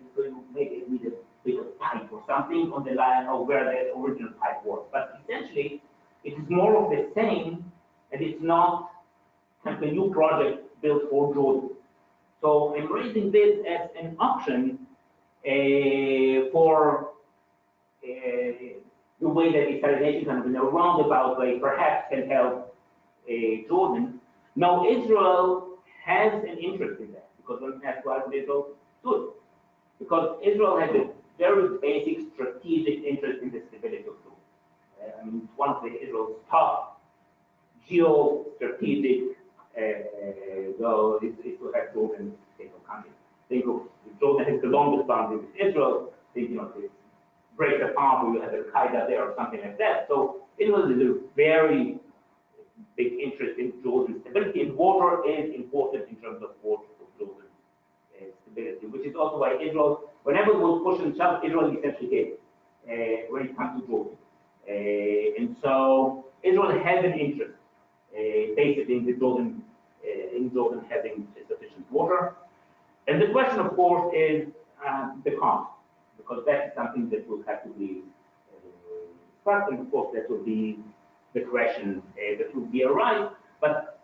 make it with a bigger pipe or something on the line of where the original pipe was. But essentially, it is more of the same, and it's not kind of a new project built for Jordan. So I'm raising this as an option for the way that desalination kind of in a roundabout way perhaps can help Jordan. Now Israel has an interest in that because when that's why Israel stood. Because Israel has a very basic strategic interest in the stability of Jordan. I mean, it's one of Israel's top geostrategic goals is to have Jordan as a country. Think of Jordan has the longest boundary with Israel. Think, it breaks apart or you have Al-Qaeda there or something like that. So Israel is a very big interest in Jordan's stability, and water is important in terms of Jordan's stability, which is also why Israel, whenever it was push and shove, Israel essentially gave when it comes to Jordan. And so Israel has an interest basically in Jordan having sufficient water. And the question, of course, is the cost, because that is something that will have to be discussed, and of course that will be the question that will be arise. But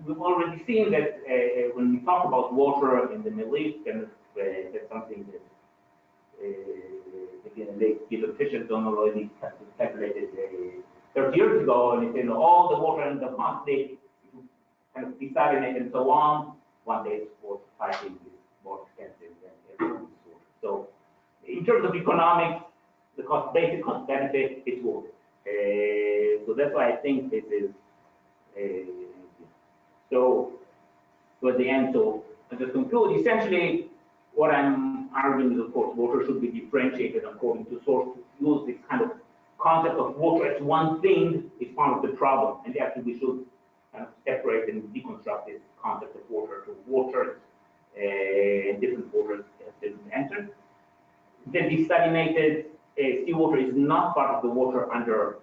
we've already seen that when we talk about water in the Middle East, and that's something that again, the officials don't already calculated 30 years ago, and it's all the water in the conflict kind of desalinated and so on. One day, of course, fighting is more expensive than everyone's water. So, in terms of economics, the basic cost benefit is water. So that's why I think this is so at the end. So to conclude, essentially, what I'm arguing is, of course, water should be differentiated according to source. To use this kind of concept of water as one thing is part of the problem, and actually we should kind of separate and deconstruct this concept of water to waters, different waters have different answers. The desalinated seawater is not part of the water under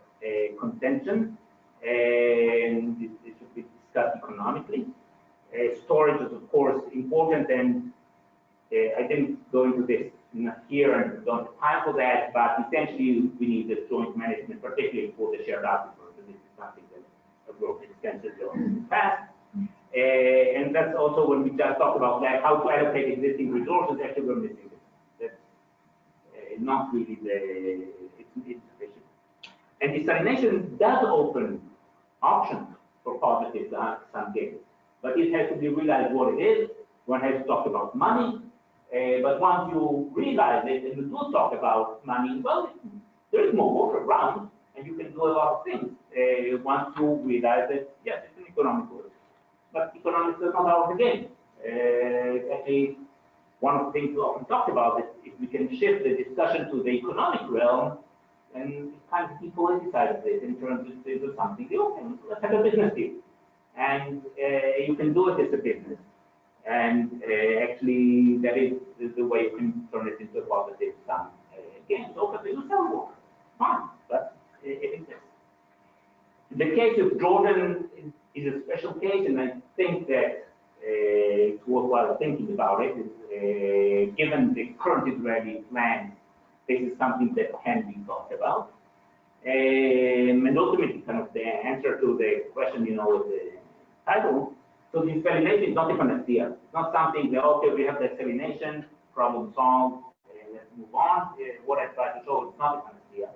contention, and it should be discussed economically. Storage is, of course, important, and I didn't go into this here and don't have time for that, but essentially we need the joint management, particularly for the shared aquifer. So this is something that I've worked extensively on in the past. And that's also when we just talked about like how to allocate existing resources, actually we're missing this. That's not really it's insufficient. And desalination does open options for positive sum gains. But it has to be realized what it is. One has to talk about money. But once you realize it and you do talk about money, well, there is more water around and you can do a lot of things. Once you realize that, yes, it's an economic work. But economics is not out of the game. Actually, one of the things we often talk about is if we can shift the discussion to the economic realm, and kind of depoliticize it in terms of this is something, okay, let's have a business deal. And you can do it as a business. And actually, that is the way you can turn it into a positive sum game. So, but you sell water, fine, but it exists. The case of Jordan is a special case, and I think that it's worthwhile thinking about it. Given the current Israeli plan, this is something that can be thought about. And ultimately, kind of the answer to the question, the title, so desalination is not a panacea. It's not something that, okay, we have desalination, problem solved, let's move on. What I try to show is not a panacea.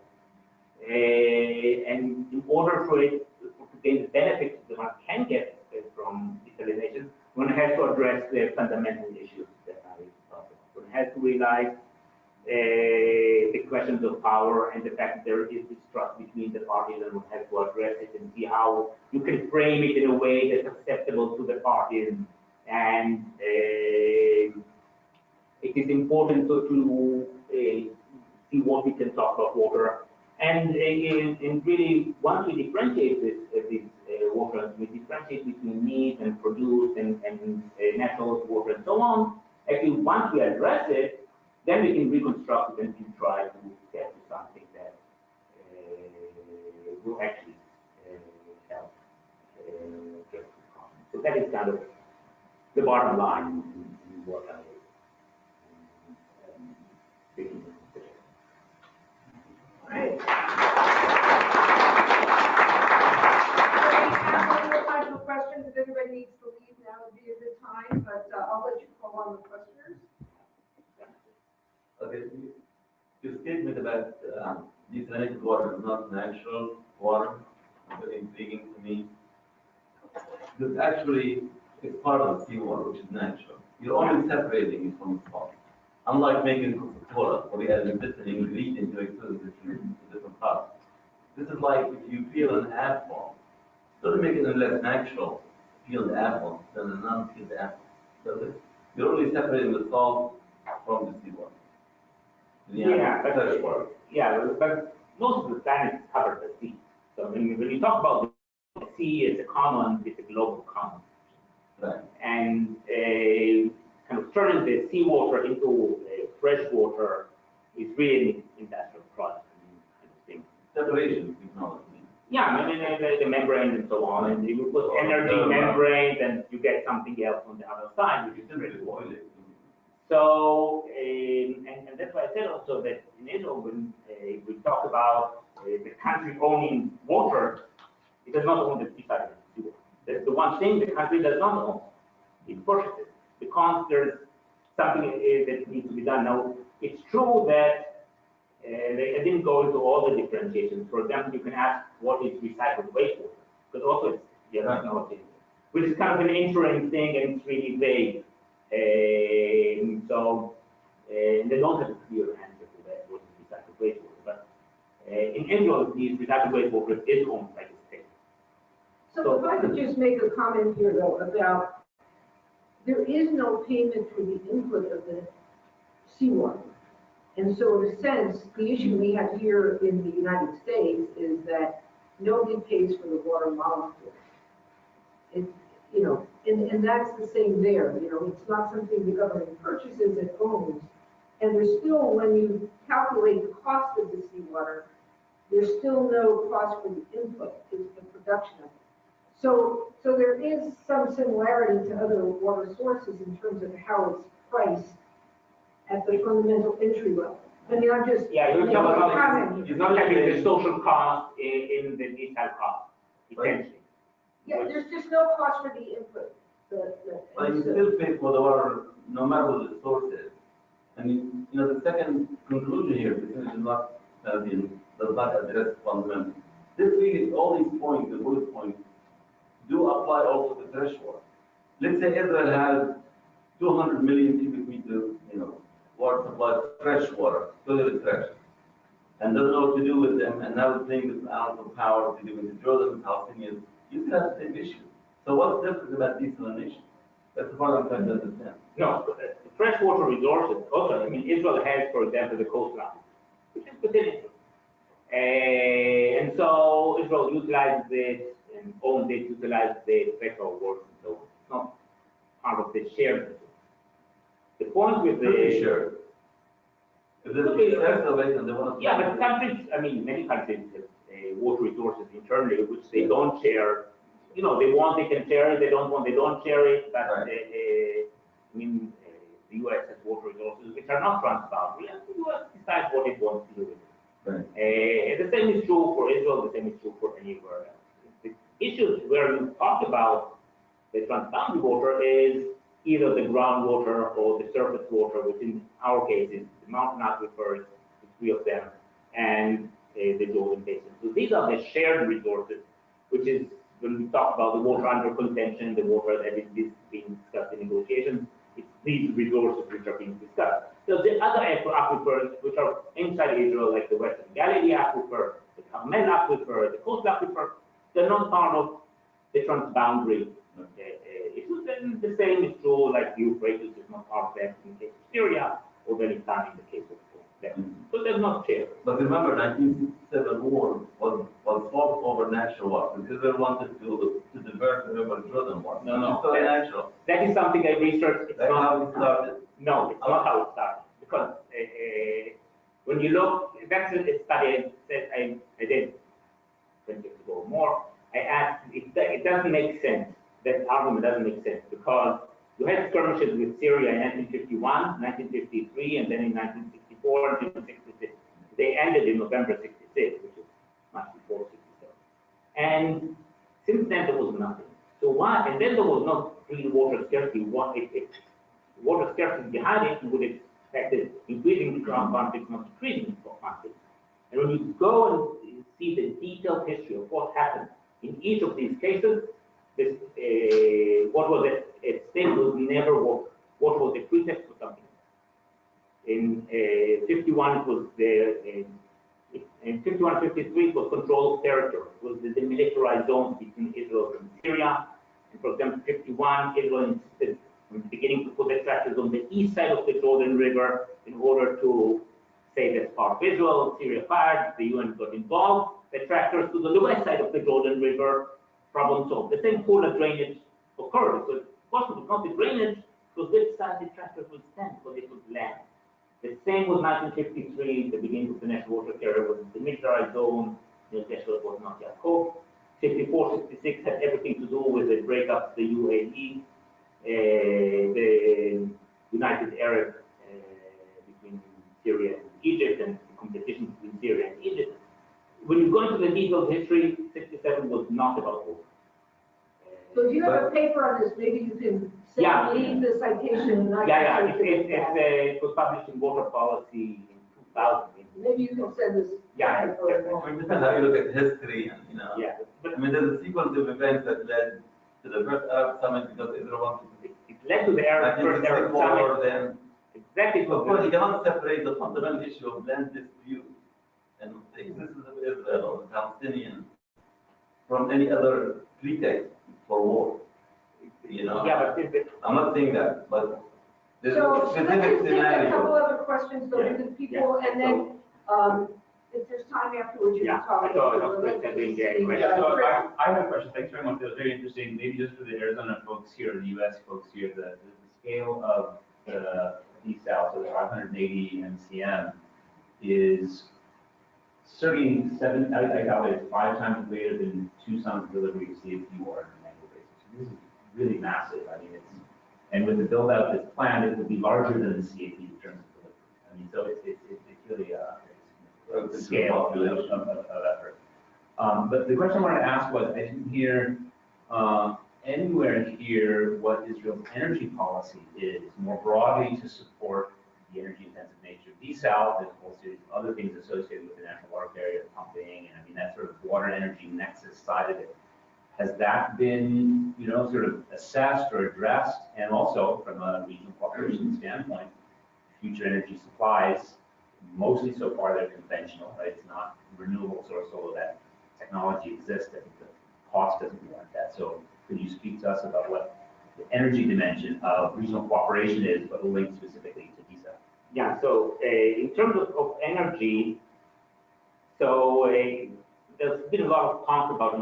And in order for it to gain the benefits that one can get from desalination, one has to address the fundamental issues that I talked about. One has to realize the questions of power and the fact that there is distrust between the parties, and one has to address it and see how you can frame it in a way that's acceptable to the parties. And it is important to see what we can talk about water. And really, once we differentiate this water, we differentiate between needs and produce and natural water and so on. Actually, once we address it, then we can reconstruct it and try to get to something that will actually help get to the problem. So that is kind of the bottom line in what I am thinking of today. All right. We have time for questions. If anybody needs to leave, now would be a good time, but I'll let you call on the questioners. Okay, your statement about desalinated water is not natural water, very intriguing to me. Because actually, it's part of the seawater, which is natural. You're only separating it from the salt. Unlike making Coca-Cola, where we add a different ingredient to it to different parts. This is like if you peel an apple, instead of making it less natural, peel the apple than a non-peeled apple. So you're only separating the salt from the seawater. But most of the planet covers the sea. So when you talk about the sea, it's a global common. Right. And kind of turning the seawater into freshwater is really an industrial process. I think. Separation technology. Yeah, the membrane and so on, and you put energy membranes, and you get something else on the other side, which is freshwater. So, and that's why I said also that in Israel, when we talk about the country owning water, it does not own the desalinated seawater. That's the one thing the country does not own. It purchases, because there's something that needs to be done. Now, it's true that I didn't go into all the differentiations. For example, you can ask what is recycled wastewater, because also it's technology, which is kind of an interesting thing, and it's really vague. So they don't have a clear answer to that, what is recycled wastewater. But in Israel, the recycled wastewater is owned by the state. So if I could just make a comment here, though, about there is no payment for the input of the seawater. And so in a sense, the issue we have here in the United States is that nobody pays for the water molecule. And that's the same there. It's not something the government purchases, it owns. And there's still, when you calculate the cost of the seawater, there's still no cost for the input, is the production of it. So there is some similarity to other water sources in terms of how it's priced at the fundamental entry level. I mean, I'm just you're not having the social cost in the desal cost, essentially. Yeah, there's just no cost for the input. But you still pay for the water, no matter what the source is. And the second conclusion here, because it's not does not address fundamentals. This really, all these points, the bullet points, do apply also to freshwater. let's say Israel has 200 million cubic meters, water supply, fresh water, total extraction, and doesn't know what to do with them, and now it's playing with ounce of power to do with the Jordan and Palestinians, you still have the same issue. So what's different about desalination? That's the part I'm trying to understand. No, freshwater resources, also, I mean, Israel has, for example, the coastline, which is within Israel. And so Israel utilizes it and owns it, utilizes it, special works and so on. It's not part of the shared resource. The point with the shared. If there's excess of it and they want to. yeah, but countries, I mean, many countries have water resources internally, which they don't share. They want, they can share it, they don't want, they don't share it, but Right. I mean, the US has water resources which are not transboundary, and the US decides what it wants to do with it. Right. The same is true for Israel, the same is true for anywhere else. The issues where you talk about the transboundary water is either the groundwater or the surface water, which in our case is the mountain aquifers, the three of them, and the Jordan Basin. So these are the shared resources, which is when we talk about the water under contention, the water that is being discussed in negotiations, it's these resources which are being discussed. So the other aquifers, which are inside Israel, like the Western Galilee aquifer, the Amman aquifer, the coastal aquifer, they're not part of the transboundary issues. And the same is true, like the Euphrates is not part of that in the case of Syria, or Palestine in the case of them. So they're not shared. But remember, 1967 war was fought over natural water because they wanted to divert the river Jordan water. No. It's so natural. That is something I researched. It's That's not how it started. No, it's not how it started. Because when you look, that's a study I did 20 years ago or more. I asked, it doesn't make sense. That argument doesn't make sense because you had skirmishes with Syria in 1951, 1953, and then in 1964 and 1966. They ended in November 66, which is much before 67. And since then there was nothing. So why? And then there was no real water scarcity. Water scarcity behind it, you would expect it increasing throughout conflicts, not decreasing for conflicts. And when you go and see the detailed history of what happened in each of these cases, this, what was at stake was never what was the pretext for something. In 51, it was in 51, 53, it was control of territory. It was the demilitarized zones between Israel and Syria. And for example, 51, Israel insisted from the beginning to put the tractors on the east side of the Jordan River in order to say that's part of Israel. Syria fired, the UN got involved. The tractors to the west side of the Jordan River, problem solved. The same polar drainage occurred. So of course it was not the drainage, because which side the tractors would stand, because it was land. The same with 1953, the beginning of the national water carrier was the demilitarized zone, the Israel was not yet called. 54, 66 had everything to do with the breakup of the UAE, the United Arab between Syria and Egypt, and the competition between Syria and Egypt. When you go into the detailed history, 67 was not about water. So if you have a paper on this, maybe you can send me the citation and I can search it. It was published in Water Policy in 2000. Maybe you can send this. Yeah. It depends how you look at history, and Yeah. I mean, there's a sequence of events that led to the first Arab summit because Israel wanted to. It led to the first Arab summit. Then exactly. Of course, you cannot separate the fundamental issue of land dispute and the existence of Israel or the Palestinians from any other pretext for war. Yeah, but I'm not saying that, but there's So a let's specific just take a couple scenario. other questions so to the people, and then, if there's time afterwards, you can talk. So I have a question. Thanks very much. That was very interesting. Maybe just for the Arizona folks here, the U.S. folks here, the scale of the desal, so the 580 MCM, is certainly I calculate it's 5 times greater than Tucson's delivery of CFP water on an annual basis. This is really massive. I mean, and with the build out that's planned, it will be larger than the CFP in terms of delivery. I mean, so it's really a scale of effort. But the question I wanted to ask was, I didn't hear anywhere here what Israel's energy policy is more broadly to support the energy intensive nature of desal. There's a whole series of other things associated with the national water carrier, pumping, and I mean that sort of water energy nexus side of it. Has that been, sort of assessed or addressed? And also from a regional cooperation standpoint, future energy supplies, mostly so far they're conventional, right? It's not renewable source, although that technology exists, and the cost doesn't warrant that. So could you speak to us about what the energy dimension of regional cooperation is, but linked specifically to desal? Yeah, so in terms of energy, so there's been a lot of talk about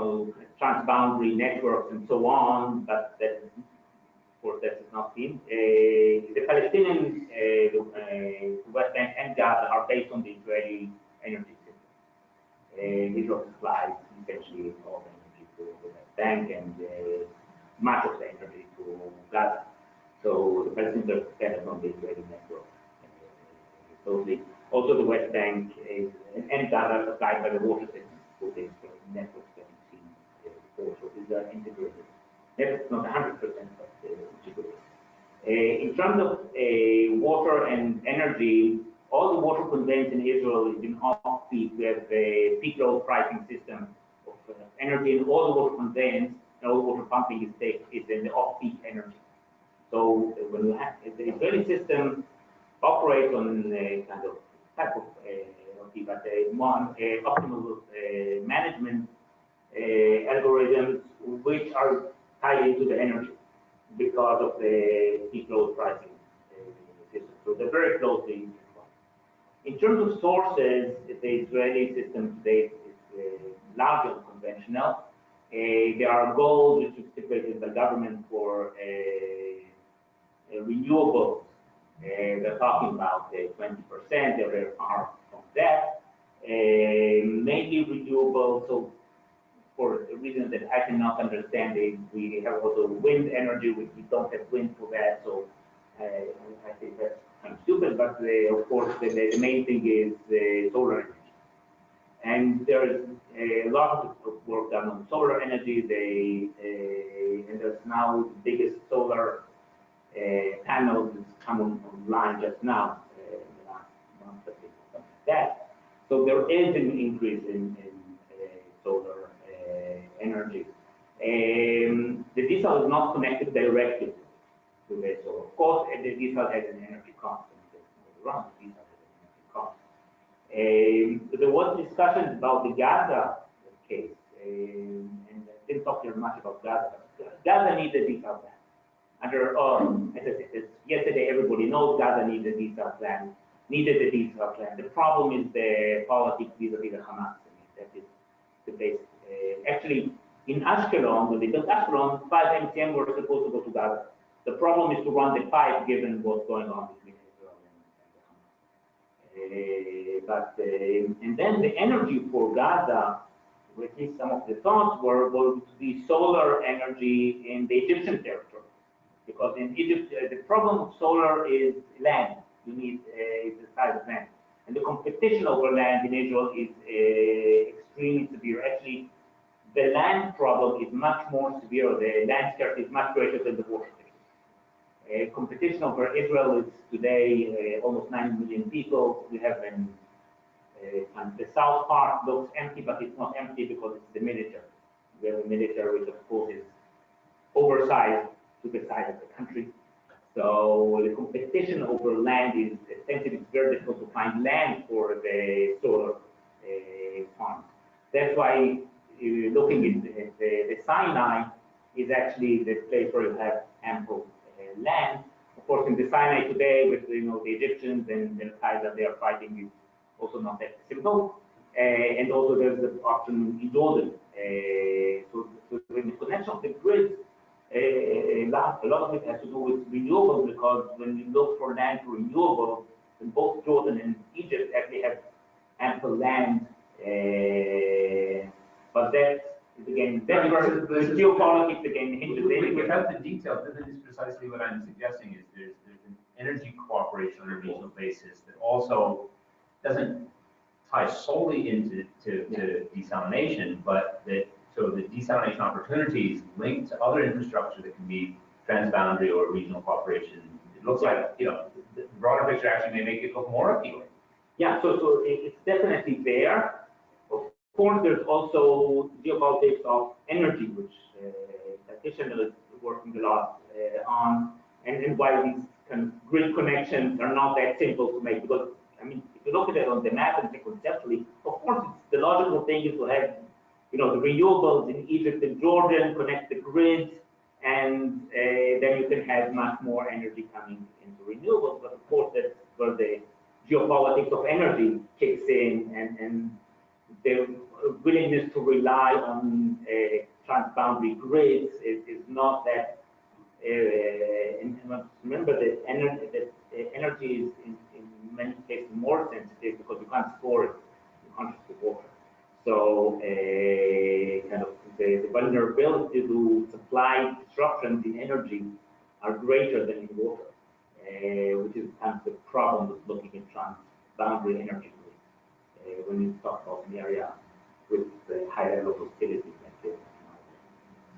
transboundary networks and so on, but that, of course, that is not seen. The Palestinian, West Bank and Gaza are based on the Israeli energy system. Israel supplies essentially all the energy to the West Bank and much of the energy to Gaza. So the Palestinians are dependent on the Israeli network. Totally. Also, the West Bank and Gaza are supplied by the water system, so the networks that we've seen before. So these are integrated. Networks not 100%, but integrated. In terms of water and energy, all the water conveyance in Israel is in off-peak. We have a peak load pricing system of energy, and all the water conveyance and all the water pumping is in the off-peak energy. So when you have the Israeli system operates on a kind of type of but optimal management algorithms which are tied into the energy because of the peak load pricing system. So they're very closely intertwined. In terms of sources, the Israeli system today is largely unconventional. There are goals which are stipulated by the government for renewables. They're talking about 20%, there are from that. Mainly renewable, so for a reason that I cannot understand, we have also wind energy, which we don't have wind for that, so I think that's kind of stupid, but of course the main thing is solar energy. And there is a lot of work done on solar energy, and there's now the biggest solar panels that's come online just now, in the last month or something like that. So there is an increase in solar energy. The diesel is not connected directly to the solar. Of course, the diesel has an energy cost. Around the diesel has an energy cost. There was discussion about the Gaza case, and I didn't talk very much about Gaza. Gaza needs a diesel plan. As I said, yesterday everybody knows Gaza needs a desal plan, needed a desal plan. The problem is the politics vis-a-vis the Hamas. I mean, that is the base. Actually, in Ashkelon, when they built Ashkelon, 5 MTM were supposed to go to Gaza. The problem is to run the pipe given what's going on between Israel and Hamas. And then the energy for Gaza, at least some of the thoughts were to be solar energy in the Egyptian territory. Because in Egypt, the problem of solar is land. You need the size of land. And the competition over land in Israel is extremely severe. Actually, the land problem is much more severe. The land scarcity is much greater than the water scarcity. Competition over Israel is today almost 9 million people. We have and the south part looks empty, but it's not empty because it's the military. We have a military which, of course, is oversized to the size of the country. So the competition over land is essentially very difficult to find land for the solar farms. That's why looking at the Sinai is actually the place where you have ample land. Of course, in the Sinai today, with the Egyptians and the Al-Qaeda they are fighting, is also not that simple. And also there's the option in Jordan. So in the connection of the grid, a lot of it has to do with renewables, because when you look for land for renewables, then both Jordan and Egypt actually have ample land. But that is again, that's where the geopolitics again hinges in. Without the details, this is precisely what I'm suggesting, is there's an energy cooperation on a regional basis that also doesn't tie solely into desalination, but that so the desalination opportunities linked to other infrastructure that can be transboundary or regional cooperation. It looks like, the broader picture actually may make it look more appealing. Yeah, so it's definitely there. course, there's also geopolitics of energy, which Feitelson is working a lot on, and why these kind of grid connections are not that simple to make. Because, I mean, if you look at it on the map and think conceptually, of course, the logical thing is to have, the renewables in Egypt and Jordan connect the grid, and then you can have much more energy coming into renewables. But of course, that's where the geopolitics of energy kicks in, and the willingness to rely on transboundary grids is not that. And remember that energy is in many cases more sensitive because you can't store it in hundreds of water. So kind of the vulnerability to supply disruptions in energy are greater than in water, which is kind of the problem with looking at transboundary energy grids when you talk about an area with high level of hostility like this.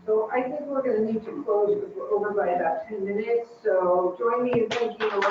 So I think we're going to need to close because we're over by about 10 minutes. So join me in thanking Eran for